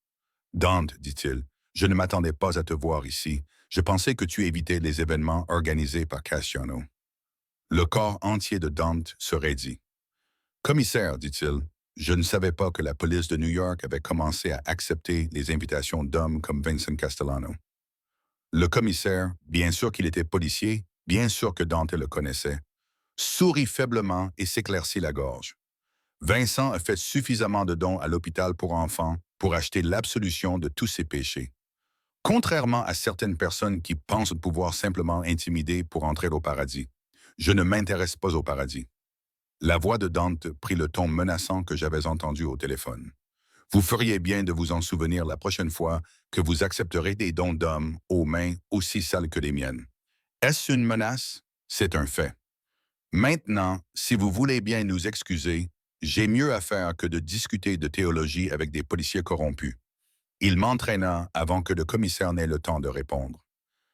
Dante, dit-il, je ne m'attendais pas à te voir ici. Je pensais que tu évitais les événements organisés par Cassiano. Le corps entier de Dante se raidit. Commissaire, dit-il, je ne savais pas que la police de New York avait commencé à accepter les invitations d'hommes comme Vincent Castellano. Le commissaire, bien sûr qu'il était policier, bien sûr que Dante le connaissait, sourit faiblement et s'éclaircit la gorge. Vincent a fait suffisamment de dons à l'hôpital pour enfants pour acheter l'absolution de tous ses péchés. Contrairement à certaines personnes qui pensent pouvoir simplement intimider pour entrer au paradis, je ne m'intéresse pas au paradis. La voix de Dante prit le ton menaçant que j'avais entendu au téléphone. Vous feriez bien de vous en souvenir la prochaine fois que vous accepterez des dons d'hommes aux mains aussi sales que les miennes. Est-ce une menace? C'est un fait. Maintenant, si vous voulez bien nous excuser, j'ai mieux à faire que de discuter de théologie avec des policiers corrompus. Il m'entraîna avant que le commissaire n'ait le temps de répondre.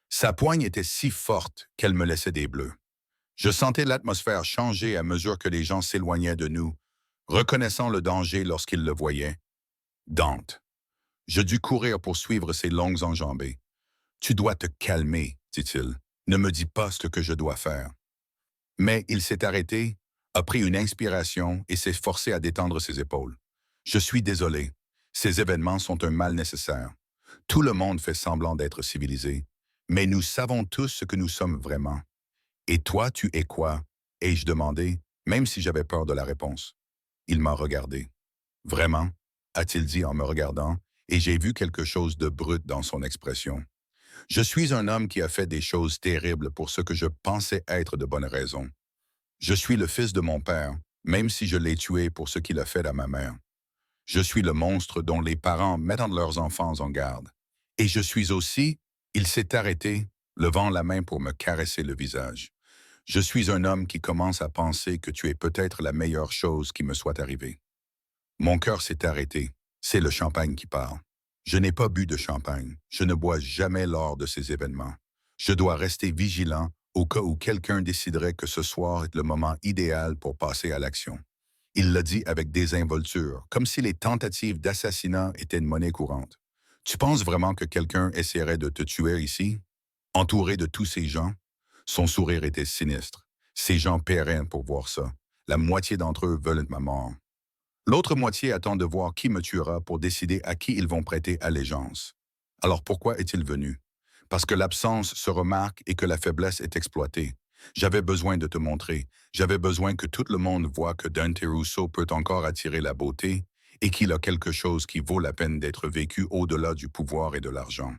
Sa poigne était si forte qu'elle me laissait des bleus. Je sentais l'atmosphère changer à mesure que les gens s'éloignaient de nous, reconnaissant le danger lorsqu'ils le voyaient. Dante. Je dus courir pour suivre ses longues enjambées. Tu dois te calmer, dit-il. Ne me dis pas ce que je dois faire. Mais il s'est arrêté, a pris une inspiration et s'est forcé à détendre ses épaules. Je suis désolé. Ces événements sont un mal nécessaire. Tout le monde fait semblant d'être civilisé, mais nous savons tous ce que nous sommes vraiment. Et toi, tu es quoi? Ai-je demandé, même si j'avais peur de la réponse. Il m'a regardé. Vraiment? A-t-il dit en me regardant, et j'ai vu quelque chose de brut dans son expression. Je suis un homme qui a fait des choses terribles pour ce que je pensais être de bonnes raisons. Je suis le fils de mon père, même si je l'ai tué pour ce qu'il a fait à ma mère. Je suis le monstre dont les parents mettent leurs enfants en garde. Et je suis aussi, il s'est arrêté, levant la main pour me caresser le visage. Je suis un homme qui commence à penser que tu es peut-être la meilleure chose qui me soit arrivée. Mon cœur s'est arrêté. C'est le champagne qui parle. Je n'ai pas bu de champagne. Je ne bois jamais lors de ces événements. Je dois rester vigilant au cas où quelqu'un déciderait que ce soir est le moment idéal pour passer à l'action. Il l'a dit avec désinvolture, comme si les tentatives d'assassinat étaient une monnaie courante. Tu penses vraiment que quelqu'un essaierait de te tuer ici? Entouré de tous ces gens? Son sourire était sinistre. Ces gens paieraient pour voir ça. La moitié d'entre eux veulent ma mort. L'autre moitié attend de voir qui me tuera pour décider à qui ils vont prêter allégeance. Alors pourquoi est-il venu? Parce que l'absence se remarque et que la faiblesse est exploitée. J'avais besoin de te montrer. J'avais besoin que tout le monde voie que Dante Russo peut encore attirer la beauté et qu'il a quelque chose qui vaut la peine d'être vécu au-delà du pouvoir et de l'argent.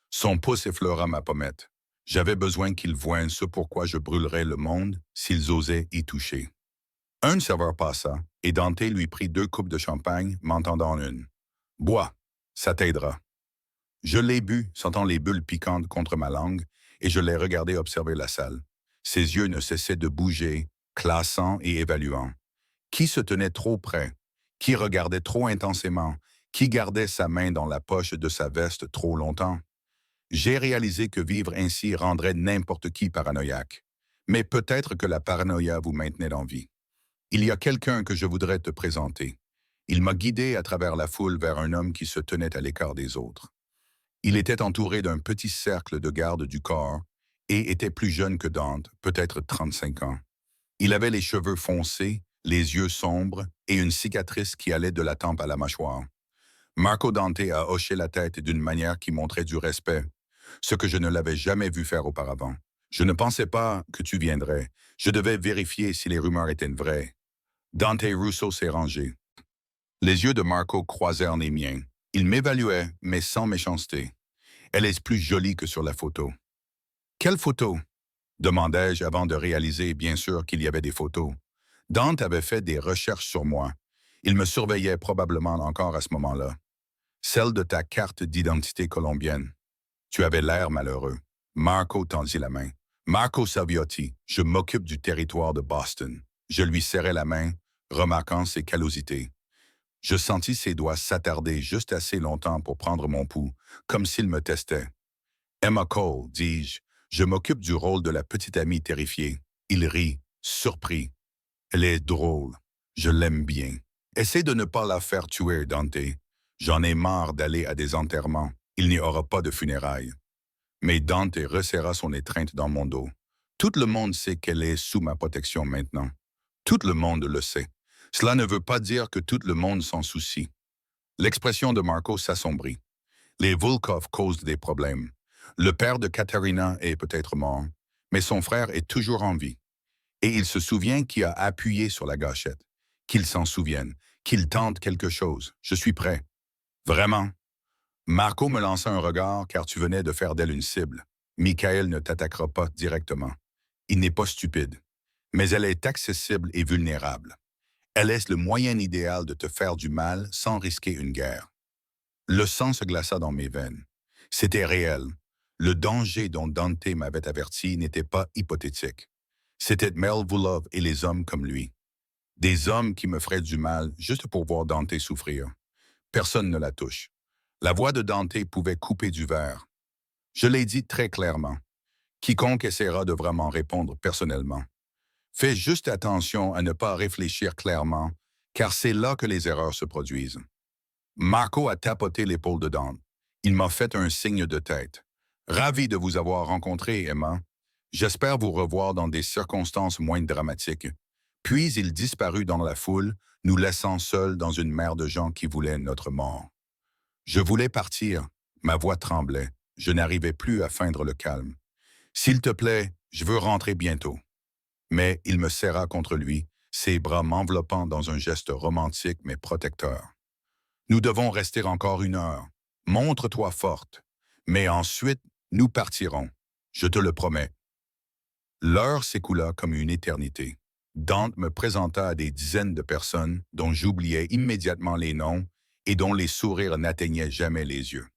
Son pouce effleura ma pommette. J'avais besoin qu'ils voient ce pourquoi je brûlerais le monde s'ils osaient y toucher. Un serveur passa, et Dante lui prit 2 coupes de champagne, m'en tendant une. « Bois, ça t'aidera. » Je l'ai bu, sentant les bulles piquantes contre ma langue, et je l'ai regardé observer la salle. Ses yeux ne cessaient de bouger, classant et évaluant. Qui se tenait trop près? Qui regardait trop intensément? Qui gardait sa main dans la poche de sa veste trop longtemps? J'ai réalisé que vivre ainsi rendrait n'importe qui paranoïaque. Mais peut-être que la paranoïa vous maintenait en vie. Il y a quelqu'un que je voudrais te présenter. Il m'a guidé à travers la foule vers un homme qui se tenait à l'écart des autres. Il était entouré d'un petit cercle de garde du corps et était plus jeune que Dante, peut-être 35 ans. Il avait les cheveux foncés, les yeux sombres et une cicatrice qui allait de la tempe à la mâchoire. Marco Dante a hoché la tête d'une manière qui montrait du respect, ce que je ne l'avais jamais vu faire auparavant. Je ne pensais pas que tu viendrais. Je devais vérifier si les rumeurs étaient vraies. Dante Russo s'est rangé. Les yeux de Marco croisèrent les miens. Il m'évaluait, mais sans méchanceté. Elle est plus jolie que sur la photo. Quelle photo? Demandai-je avant de réaliser, bien sûr, qu'il y avait des photos. Dante avait fait des recherches sur moi. Il me surveillait probablement encore à ce moment-là. Celle de ta carte d'identité colombienne. Tu avais l'air malheureux. Marco tendit la main. Marco Saviotti, je m'occupe du territoire de Boston. Je lui serrai la main, remarquant ses callosités. Je sentis ses doigts s'attarder juste assez longtemps pour prendre mon pouls, comme s'il me testait. Emma Cole, dis-je, je m'occupe du rôle de la petite amie terrifiée. Il rit, surpris. Elle est drôle. Je l'aime bien. Essaie de ne pas la faire tuer, Dante. J'en ai marre d'aller à des enterrements. Il n'y aura pas de funérailles. Mais Dante resserra son étreinte dans mon dos. Tout le monde sait qu'elle est sous ma protection maintenant. Tout le monde le sait. Cela ne veut pas dire que tout le monde s'en soucie. L'expression de Marco s'assombrit. Les Volkov causent des problèmes. Le père de Katerina est peut-être mort, mais son frère est toujours en vie. Et il se souvient qui a appuyé sur la gâchette. Qu'il s'en souvienne, qu'il tente quelque chose. Je suis prêt. Vraiment. Marco me lança un regard car tu venais de faire d'elle une cible. Michael ne t'attaquera pas directement. Il n'est pas stupide. Mais elle est accessible et vulnérable. Elle est le moyen idéal de te faire du mal sans risquer une guerre. Le sang se glaça dans mes veines. C'était réel. Le danger dont Dante m'avait averti n'était pas hypothétique. C'était Mel Vulov et les hommes comme lui. Des hommes qui me feraient du mal juste pour voir Dante souffrir. Personne ne la touche. La voix de Dante pouvait couper du verre. Je l'ai dit très clairement. Quiconque essaiera de vraiment répondre personnellement. Fais juste attention à ne pas réfléchir clairement, car c'est là que les erreurs se produisent. Marco a tapoté l'épaule de Dante. Il m'a fait un signe de tête. Ravi de vous avoir rencontré, Emma. J'espère vous revoir dans des circonstances moins dramatiques. Puis il disparut dans la foule, nous laissant seuls dans une mer de gens qui voulaient notre mort. Je voulais partir. Ma voix tremblait. Je n'arrivais plus à feindre le calme. S'il te plaît, je veux rentrer bientôt. Mais il me serra contre lui, ses bras m'enveloppant dans un geste romantique mais protecteur. Nous devons rester encore 1 heure. Montre-toi forte. Mais ensuite, nous partirons. Je te le promets. L'heure s'écoula comme une éternité. Dante me présenta à des dizaines de personnes dont j'oubliais immédiatement les noms et dont les sourires n'atteignaient jamais les yeux.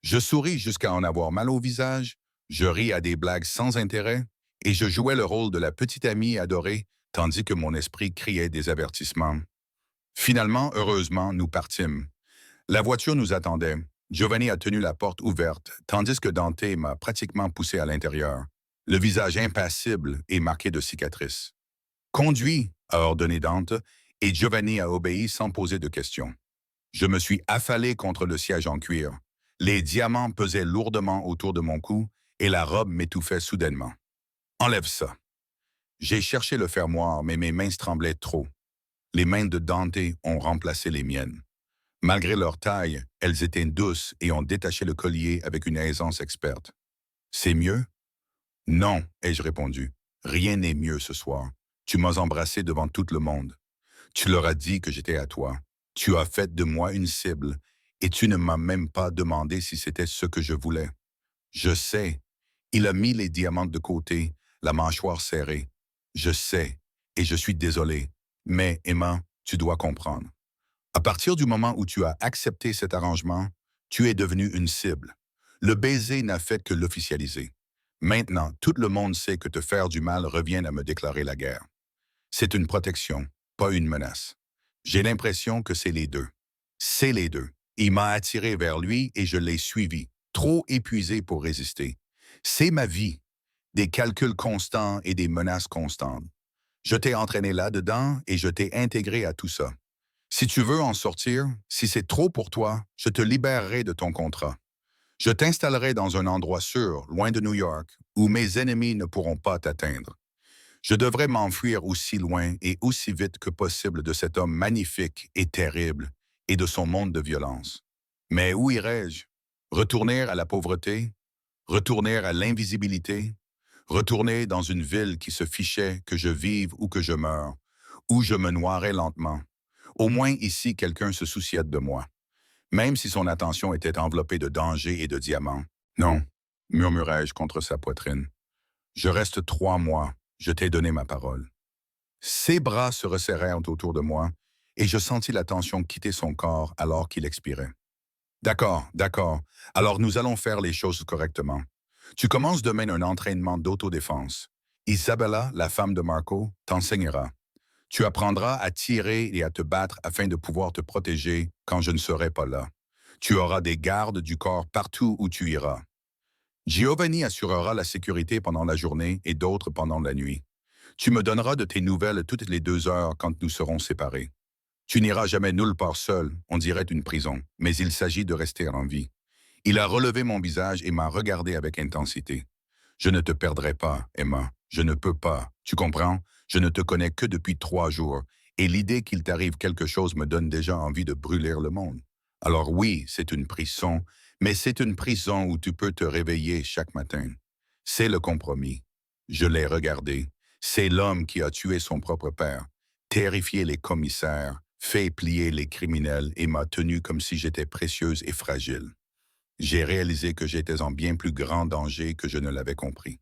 Je souris jusqu'à en avoir mal au visage, je ris à des blagues sans intérêt, et je jouais le rôle de la petite amie adorée, tandis que mon esprit criait des avertissements. Finalement, heureusement, nous partîmes. La voiture nous attendait. Giovanni a tenu la porte ouverte, tandis que Dante m'a pratiquement poussé à l'intérieur, le visage impassible et marqué de cicatrices. « Conduis », a ordonné Dante, et Giovanni a obéi sans poser de questions. Je me suis affalé contre le siège en cuir. Les diamants pesaient lourdement autour de mon cou et la robe m'étouffait soudainement. « Enlève ça. » J'ai cherché le fermoir, mais mes mains tremblaient trop. Les mains de Dante ont remplacé les miennes. Malgré leur taille, elles étaient douces et ont détaché le collier avec une aisance experte. « C'est mieux? » « Non, ai-je répondu. Rien n'est mieux ce soir. Tu m'as embrassé devant tout le monde. Tu leur as dit que j'étais à toi. Tu as fait de moi une cible et tu ne m'as même pas demandé si c'était ce que je voulais. Je sais. Il a mis les diamants de côté, la mâchoire serrée. Je sais et je suis désolé. Mais, Emma, tu dois comprendre. À partir du moment où tu as accepté cet arrangement, tu es devenue une cible. Le baiser n'a fait que l'officialiser. Maintenant, tout le monde sait que te faire du mal revient à me déclarer la guerre. C'est une protection, pas une menace. J'ai l'impression que c'est les deux. C'est les deux. Il m'a attiré vers lui et je l'ai suivi, trop épuisé pour résister. C'est ma vie, des calculs constants et des menaces constantes. Je t'ai entraîné là-dedans et je t'ai intégré à tout ça. Si tu veux en sortir, si c'est trop pour toi, je te libérerai de ton contrat. Je t'installerai dans un endroit sûr, loin de New York, où mes ennemis ne pourront pas t'atteindre. Je devrais m'enfuir aussi loin et aussi vite que possible de cet homme magnifique et terrible et de son monde de violence. Mais où irais-je? Retourner à la pauvreté? Retourner à l'invisibilité? Retourner dans une ville qui se fichait que je vive ou que je meure, où je me noierais lentement. Au moins ici, quelqu'un se souciait de moi, même si son attention était enveloppée de dangers et de diamants. Non, murmurai-je contre sa poitrine. Je reste 3 mois, je t'ai donné ma parole. Ses bras se resserrèrent autour de moi, et je sentis la tension quitter son corps alors qu'il expirait. D'accord, d'accord. Alors nous allons faire les choses correctement. Tu commences demain un entraînement d'autodéfense. Isabella, la femme de Marco, t'enseignera. Tu apprendras à tirer et à te battre afin de pouvoir te protéger quand je ne serai pas là. Tu auras des gardes du corps partout où tu iras. Giovanni assurera la sécurité pendant la journée et d'autres pendant la nuit. Tu me donneras de tes nouvelles toutes les 2 heures quand nous serons séparés. Tu n'iras jamais nulle part seul, on dirait une prison, mais il s'agit de rester en vie. Il a relevé mon visage et m'a regardé avec intensité. Je ne te perdrai pas, Emma. Je ne peux pas. Tu comprends? Je ne te connais que depuis 3 jours, et l'idée qu'il t'arrive quelque chose me donne déjà envie de brûler le monde. Alors oui, c'est une prison, mais c'est une prison où tu peux te réveiller chaque matin. C'est le compromis. Je l'ai regardé. C'est l'homme qui a tué son propre père, terrifié les commissaires, fait plier les criminels et m'a tenu comme si j'étais précieuse et fragile. J'ai réalisé que j'étais en bien plus grand danger que je ne l'avais compris.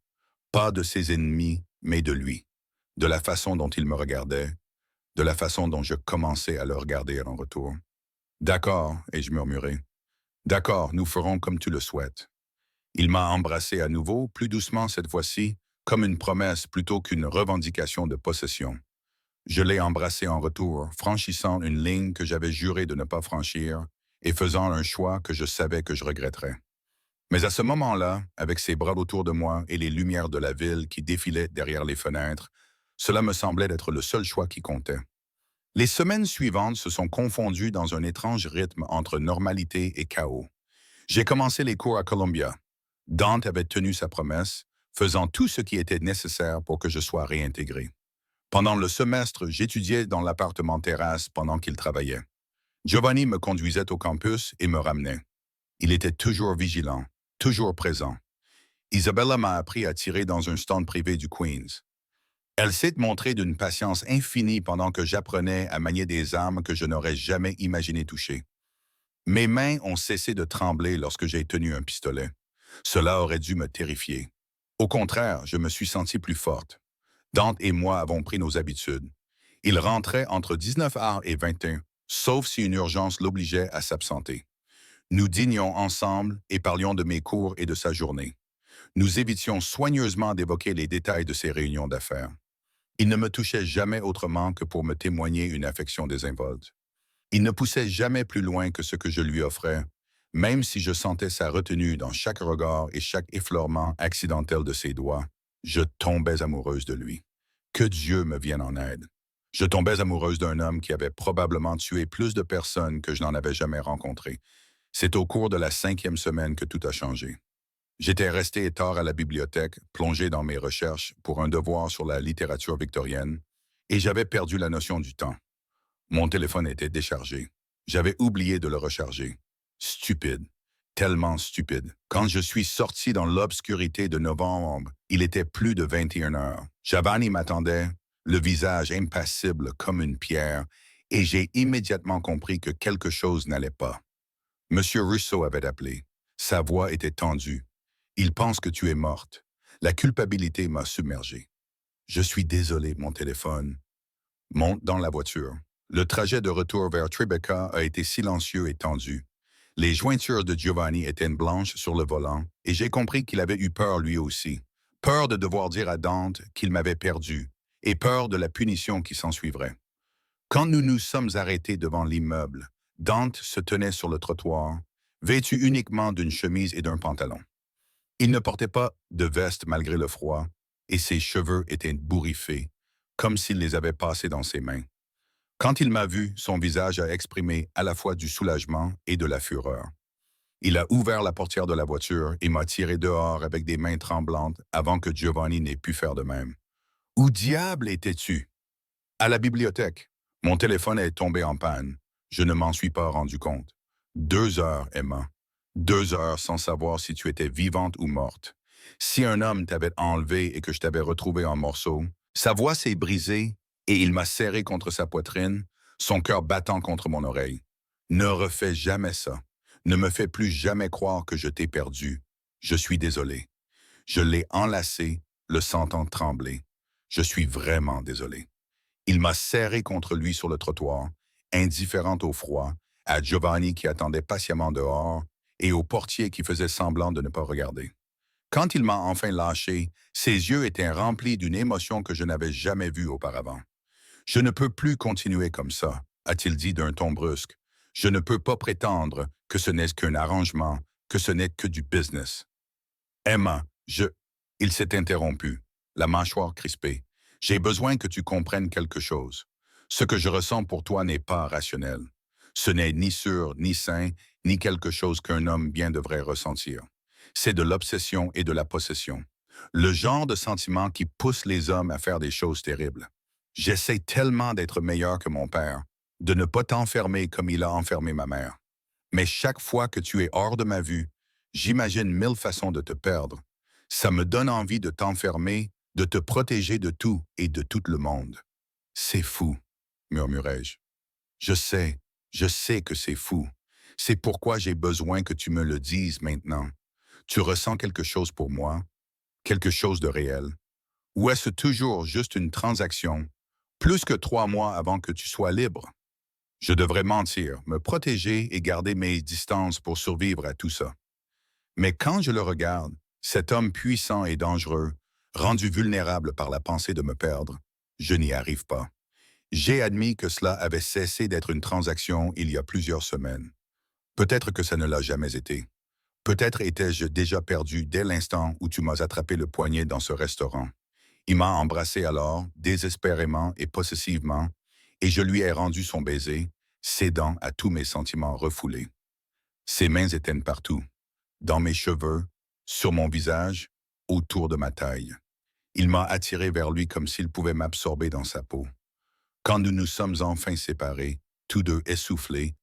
Pas de ses ennemis, mais de lui. De la façon dont il me regardait, de la façon dont je commençais à le regarder en retour. D'accord, ai-je murmuré. D'accord, nous ferons comme tu le souhaites. Il m'a embrassé à nouveau, plus doucement cette fois-ci, comme une promesse plutôt qu'une revendication de possession. Je l'ai embrassé en retour, franchissant une ligne que j'avais juré de ne pas franchir et faisant un choix que je savais que je regretterais. Mais à ce moment-là, avec ses bras autour de moi et les lumières de la ville qui défilaient derrière les fenêtres, cela me semblait être le seul choix qui comptait. Les semaines suivantes se sont confondues dans un étrange rythme entre normalité et chaos. J'ai commencé les cours à Columbia. Dante avait tenu sa promesse, faisant tout ce qui était nécessaire pour que je sois réintégré. Pendant le semestre, j'étudiais dans l'appartement terrasse pendant qu'il travaillait. Giovanni me conduisait au campus et me ramenait. Il était toujours vigilant, toujours présent. Isabella m'a appris à tirer dans un stand privé du Queens. Elle s'est montrée d'une patience infinie pendant que j'apprenais à manier des armes que je n'aurais jamais imaginé toucher. Mes mains ont cessé de trembler lorsque j'ai tenu un pistolet. Cela aurait dû me terrifier. Au contraire, je me suis senti plus forte. Dante et moi avons pris nos habitudes. Il rentrait entre 19h et 21, sauf si une urgence l'obligeait à s'absenter. Nous dînions ensemble et parlions de mes cours et de sa journée. Nous évitions soigneusement d'évoquer les détails de ses réunions d'affaires. Il ne me touchait jamais autrement que pour me témoigner une affection désinvolte. Il ne poussait jamais plus loin que ce que je lui offrais, même si je sentais sa retenue dans chaque regard et chaque effleurement accidentel de ses doigts. Je tombais amoureuse de lui. Que Dieu me vienne en aide. Je tombais amoureuse d'un homme qui avait probablement tué plus de personnes que je n'en avais jamais rencontrées. C'est au cours de la 5e semaine que tout a changé. J'étais resté tard à la bibliothèque, plongé dans mes recherches pour un devoir sur la littérature victorienne, et j'avais perdu la notion du temps. Mon téléphone était déchargé. J'avais oublié de le recharger. Stupide. Tellement stupide. Quand je suis sorti dans l'obscurité de novembre, il était plus de 21 heures. Giovanni m'attendait, le visage impassible comme une pierre, et j'ai immédiatement compris que quelque chose n'allait pas. Monsieur Russo avait appelé. Sa voix était tendue. Il pense que tu es morte. La culpabilité m'a submergé. Je suis désolé, mon téléphone. Monte dans la voiture. Le trajet de retour vers Tribeca a été silencieux et tendu. Les jointures de Giovanni étaient blanches sur le volant, et j'ai compris qu'il avait eu peur lui aussi. Peur de devoir dire à Dante qu'il m'avait perdu, et peur de la punition qui s'ensuivrait. Quand nous nous sommes arrêtés devant l'immeuble, Dante se tenait sur le trottoir, vêtu uniquement d'une chemise et d'un pantalon. Il ne portait pas de veste malgré le froid, et ses cheveux étaient bourriffés, comme s'il les avait passés dans ses mains. Quand il m'a vu, son visage a exprimé à la fois du soulagement et de la fureur. Il a ouvert la portière de la voiture et m'a tiré dehors avec des mains tremblantes avant que Giovanni n'ait pu faire de même. Où diable étais-tu? À la bibliothèque. Mon téléphone est tombé en panne. Je ne m'en suis pas rendu compte. 2 heures, Emma. 2 heures sans savoir si tu étais vivante ou morte. Si un homme t'avait enlevé et que je t'avais retrouvé en morceaux, sa voix s'est brisée et il m'a serré contre sa poitrine, son cœur battant contre mon oreille. Ne refais jamais ça. Ne me fais plus jamais croire que je t'ai perdu. Je suis désolé. Je l'ai enlacé, le sentant trembler. Je suis vraiment désolé. Il m'a serré contre lui sur le trottoir, indifférent au froid, à Giovanni qui attendait patiemment dehors et au portier qui faisait semblant de ne pas regarder. Quand il m'a enfin lâché, ses yeux étaient remplis d'une émotion que je n'avais jamais vue auparavant. Je ne peux plus continuer comme ça, a-t-il dit d'un ton brusque. Je ne peux pas prétendre que ce n'est qu'un arrangement, que ce n'est que du business. Emma, Il s'est interrompu, la mâchoire crispée. J'ai besoin que tu comprennes quelque chose. Ce que je ressens pour toi n'est pas rationnel. Ce n'est ni sûr, ni sain, ni quelque chose qu'un homme bien devrait ressentir. C'est de l'obsession et de la possession. Le genre de sentiment qui pousse les hommes à faire des choses terribles. J'essaie tellement d'être meilleur que mon père, de ne pas t'enfermer comme il a enfermé ma mère. Mais chaque fois que tu es hors de ma vue, j'imagine 1000 façons de te perdre. Ça me donne envie de t'enfermer, de te protéger de tout et de tout le monde. C'est fou, murmurai-je. Je je sais que c'est fou. C'est pourquoi j'ai besoin que tu me le dises maintenant. Tu ressens quelque chose pour moi, quelque chose de réel. Ou est-ce toujours juste une transaction, plus que 3 mois avant que tu sois libre? Je devrais mentir, me protéger et garder mes distances pour survivre à tout ça. Mais quand je le regarde, cet homme puissant et dangereux, rendu vulnérable par la pensée de me perdre, je n'y arrive pas. J'ai admis que cela avait cessé d'être une transaction il y a plusieurs semaines. Peut-être que ça ne l'a jamais été. Peut-être étais-je déjà perdu dès l'instant où tu m'as attrapé le poignet dans ce restaurant. Il m'a embrassé alors, désespérément et possessivement, et je lui ai rendu son baiser, cédant à tous mes sentiments refoulés. Ses mains étaient partout, dans mes cheveux, sur mon visage, autour de ma taille. Il m'a attiré vers lui comme s'il pouvait m'absorber dans sa peau. Quand nous nous sommes enfin séparés, tous deux essoufflés,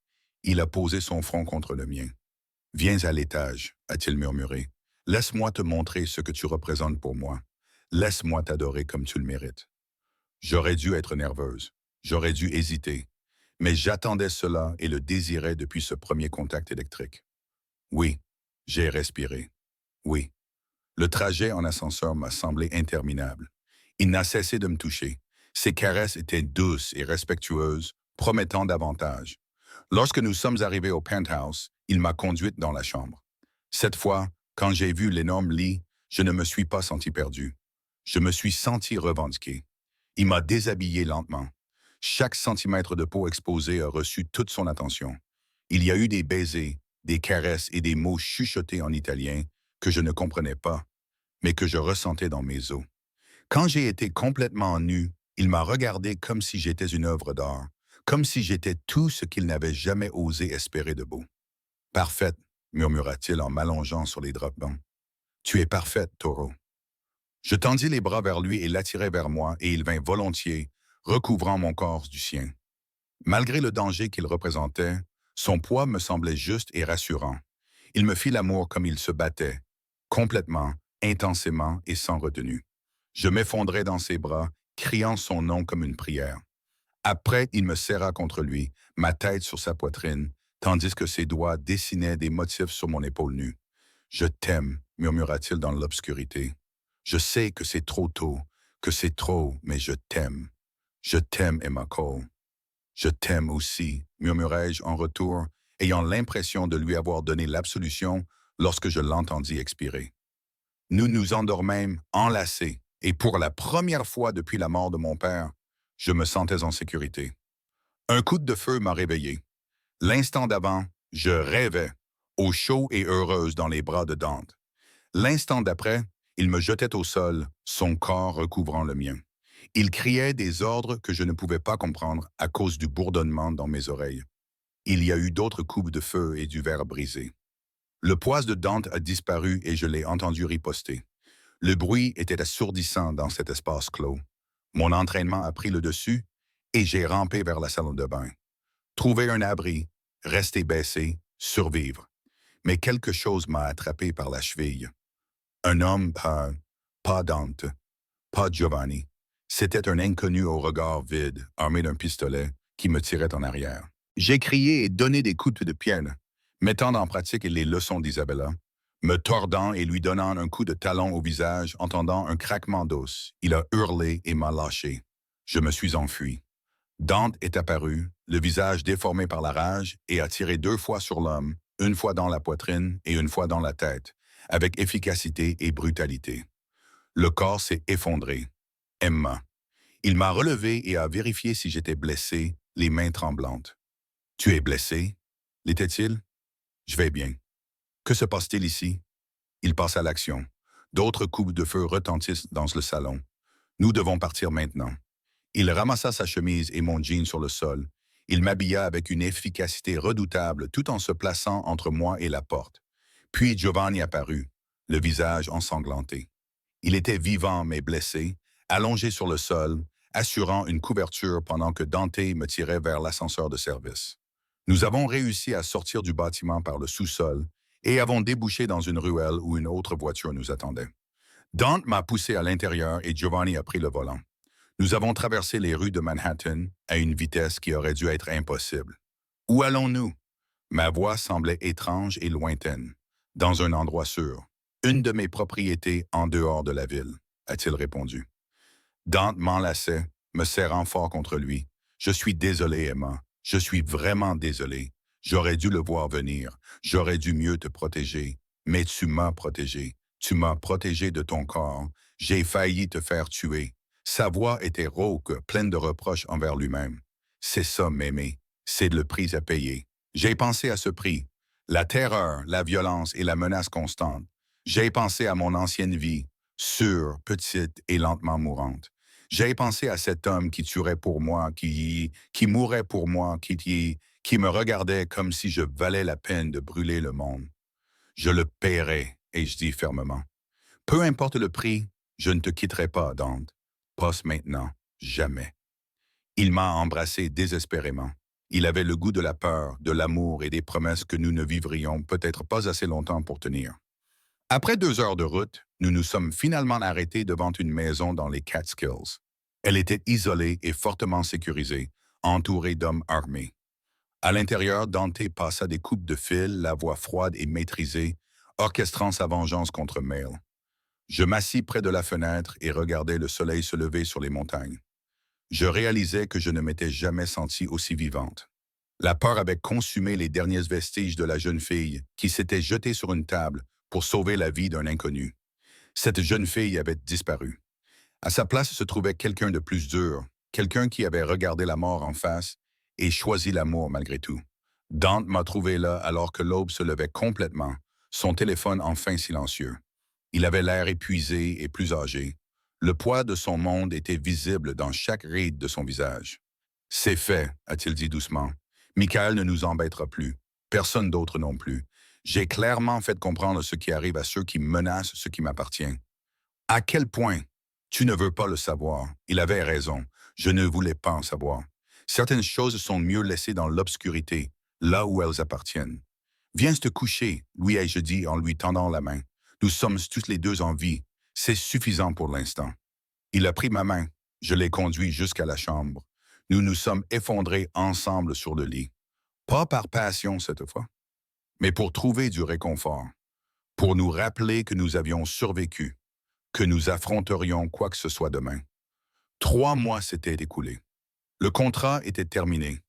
il a posé son front contre le mien. « Viens à l'étage », a-t-il murmuré. « Laisse-moi te montrer ce que tu représentes pour moi. Laisse-moi t'adorer comme tu le mérites. » J'aurais dû être nerveuse. J'aurais dû hésiter. Mais j'attendais cela et le désirais depuis ce premier contact électrique. Oui, j'ai respiré. Oui. Le trajet en ascenseur m'a semblé interminable. Il n'a cessé de me toucher. Ses caresses étaient douces et respectueuses, promettant davantage. Lorsque nous sommes arrivés au penthouse, il m'a conduite dans la chambre. Cette fois, quand j'ai vu l'énorme lit, je ne me suis pas senti perdu. Je me suis senti revendiqué. Il m'a déshabillé lentement. Chaque centimètre de peau exposée a reçu toute son attention. Il y a eu des baisers, des caresses et des mots chuchotés en italien que je ne comprenais pas, mais que je ressentais dans mes os. Quand j'ai été complètement nu, il m'a regardé comme si j'étais une œuvre d'art, comme si j'étais tout ce qu'il n'avait jamais osé espérer de beau. « Parfaite », murmura-t-il en m'allongeant sur les draps blancs. « Tu es parfaite, Taureau. » Je tendis les bras vers lui et l'attirai vers moi, et il vint volontiers, recouvrant mon corps du sien. Malgré le danger qu'il représentait, son poids me semblait juste et rassurant. Il me fit l'amour comme il se battait, complètement, intensément et sans retenue. Je m'effondrai dans ses bras, criant son nom comme une prière. Après, il me serra contre lui, ma tête sur sa poitrine, tandis que ses doigts dessinaient des motifs sur mon épaule nue. « Je t'aime », murmura-t-il dans l'obscurité. « Je sais que c'est trop tôt, que c'est trop, mais je t'aime. Je t'aime, Emma Cole. »« Je t'aime aussi », murmurai-je en retour, ayant l'impression de lui avoir donné l'absolution lorsque je l'entendis expirer. Nous nous endormîmes enlacés, et pour la première fois depuis la mort de mon père, je me sentais en sécurité. Un coup de feu m'a réveillé. L'instant d'avant, je rêvais, au chaud et heureuse dans les bras de Dante. L'instant d'après, il me jetait au sol, son corps recouvrant le mien. Il criait des ordres que je ne pouvais pas comprendre à cause du bourdonnement dans mes oreilles. Il y a eu d'autres coups de feu et du verre brisé. Le poids de Dante a disparu et je l'ai entendu riposter. Le bruit était assourdissant dans cet espace clos. Mon entraînement a pris le dessus et j'ai rampé vers la salle de bain. Trouver un abri, rester baissé, survivre. Mais quelque chose m'a attrapé par la cheville. Un homme, pas Dante, pas Giovanni. C'était un inconnu au regard vide, armé d'un pistolet, qui me tirait en arrière. J'ai crié et donné des coups de pied, mettant en pratique les leçons d'Isabella, me tordant et lui donnant un coup de talon au visage, entendant un craquement d'os. Il a hurlé et m'a lâché. Je me suis enfui. Dante est apparu, le visage déformé par la rage, et a tiré 2 fois sur l'homme, une fois dans la poitrine et une fois dans la tête, avec efficacité et brutalité. Le corps s'est effondré. Emma. Il m'a relevé et a vérifié si j'étais blessé, les mains tremblantes. Tu es blessé? L'était-il? Je vais bien. Que se passe-t-il ici? Il passe à l'action. D'autres coups de feu retentissent dans le salon. Nous devons partir maintenant. Il ramassa sa chemise et mon jean sur le sol. Il m'habilla avec une efficacité redoutable tout en se plaçant entre moi et la porte. Puis Giovanni apparut, le visage ensanglanté. Il était vivant mais blessé, allongé sur le sol, assurant une couverture pendant que Dante me tirait vers l'ascenseur de service. Nous avons réussi à sortir du bâtiment par le sous-sol et avons débouché dans une ruelle où une autre voiture nous attendait. Dante m'a poussé à l'intérieur et Giovanni a pris le volant. Nous avons traversé les rues de Manhattan à une vitesse qui aurait dû être impossible. Où allons-nous? Ma voix semblait étrange et lointaine. Dans un endroit sûr. Une de mes propriétés en dehors de la ville, a-t-il répondu. Dante m'enlaçait, me serrant fort contre lui. Je suis désolé, Emma. Je suis vraiment désolé. J'aurais dû le voir venir. J'aurais dû mieux te protéger. Mais tu m'as protégé. Tu m'as protégé de ton corps. J'ai failli te faire tuer. Sa voix était rauque, pleine de reproches envers lui-même. C'est ça, m'aimer. C'est le prix à payer. J'ai pensé à ce prix. La terreur, la violence et la menace constante. J'ai pensé à mon ancienne vie, sûre, petite et lentement mourante. J'ai pensé à cet homme qui tuerait pour moi, qui mourrait pour moi, qui me regardait comme si je valais la peine de brûler le monde. Je le paierai, ai-je dit fermement. Peu importe le prix, je ne te quitterai pas, Dante. Pas maintenant, jamais. Il m'a embrassé désespérément. Il avait le goût de la peur, de l'amour et des promesses que nous ne vivrions peut-être pas assez longtemps pour tenir. Après 2 heures de route, nous nous sommes finalement arrêtés devant une maison dans les Catskills. Elle était isolée et fortement sécurisée, entourée d'hommes armés. À l'intérieur, Dante passa des coupes de fil, la voix froide et maîtrisée, orchestrant sa vengeance contre Mail. Je m'assis près de la fenêtre et regardais le soleil se lever sur les montagnes. Je réalisais que je ne m'étais jamais sentie aussi vivante. La peur avait consumé les derniers vestiges de la jeune fille qui s'était jetée sur une table pour sauver la vie d'un inconnu. Cette jeune fille avait disparu. À sa place se trouvait quelqu'un de plus dur, quelqu'un qui avait regardé la mort en face et choisi l'amour malgré tout. Dante m'a trouvé là alors que l'aube se levait complètement, son téléphone enfin silencieux. Il avait l'air épuisé et plus âgé. Le poids de son monde était visible dans chaque ride de son visage. « C'est fait », a-t-il dit doucement. « Michael ne nous embêtera plus. Personne d'autre non plus. J'ai clairement fait comprendre ce qui arrive à ceux qui menacent ce qui m'appartient. » À quel point? Tu ne veux pas le savoir. Il avait raison. Je ne voulais pas en savoir. Certaines choses sont mieux laissées dans l'obscurité, là où elles appartiennent. Viens te coucher, lui ai-je dit en lui tendant la main. Nous sommes tous les deux en vie. C'est suffisant pour l'instant. Il a pris ma main. Je l'ai conduit jusqu'à la chambre. Nous nous sommes effondrés ensemble sur le lit. Pas par passion cette fois, mais pour trouver du réconfort, pour nous rappeler que nous avions survécu, que nous affronterions quoi que ce soit demain. 3 mois s'étaient écoulés. Le contrat était terminé.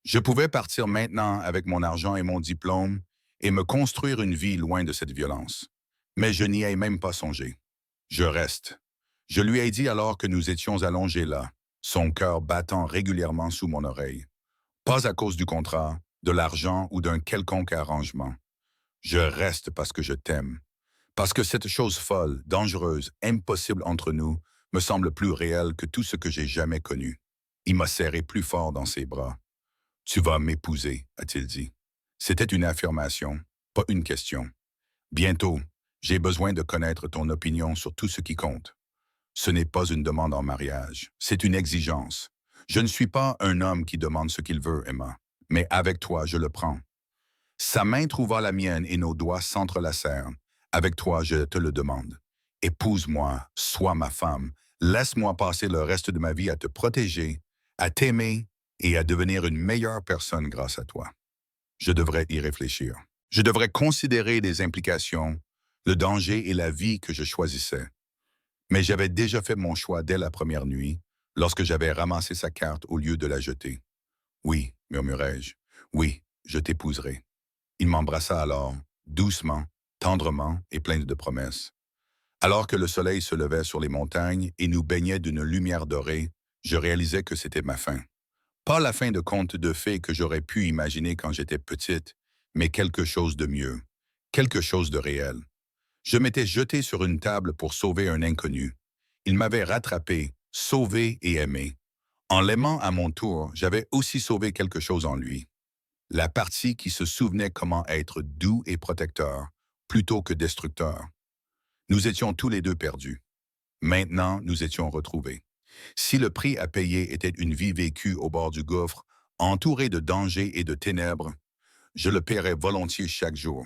Je pouvais partir maintenant avec mon argent et mon diplôme et me construire une vie loin de cette violence. Mais je n'y ai même pas songé. Je reste. Je lui ai dit alors que nous étions allongés là, son cœur battant régulièrement sous mon oreille. Pas à cause du contrat, de l'argent ou d'un quelconque arrangement. Je reste parce que je t'aime. Parce que cette chose folle, dangereuse, impossible entre nous, me semble plus réelle que tout ce que j'ai jamais connu. Il m'a serré plus fort dans ses bras. « Tu vas m'épouser », a-t-il dit. C'était une affirmation, pas une question. Bientôt, j'ai besoin de connaître ton opinion sur tout ce qui compte. Ce n'est pas une demande en mariage, c'est une exigence. Je ne suis pas un homme qui demande ce qu'il veut, Emma, mais avec toi, je le prends. Sa main trouva la mienne et nos doigts s'entrelacèrent, Avec toi, je te le demande. Épouse-moi, sois ma femme. Laisse-moi passer le reste de ma vie à te protéger, à t'aimer et à devenir une meilleure personne grâce à toi. Je devrais y réfléchir. Je devrais considérer les implications, le danger et la vie que je choisissais. Mais j'avais déjà fait mon choix dès la première nuit, lorsque j'avais ramassé sa carte au lieu de la jeter. Oui, murmurai-je. Oui, je t'épouserai. Il m'embrassa alors, doucement, tendrement et plein de promesses. Alors que le soleil se levait sur les montagnes et nous baignait d'une lumière dorée, je réalisais que c'était ma fin. Pas la fin de conte de fées que j'aurais pu imaginer quand j'étais petite, mais quelque chose de mieux, quelque chose de réel. Je m'étais jeté sur une table pour sauver un inconnu. Il m'avait rattrapé, sauvé et aimé. En l'aimant à mon tour, j'avais aussi sauvé quelque chose en lui. La partie qui se souvenait comment être doux et protecteur, plutôt que destructeur. Nous étions tous les deux perdus. Maintenant, nous étions retrouvés. Si le prix à payer était une vie vécue au bord du gouffre, entourée de dangers et de ténèbres, je le paierais volontiers chaque jour.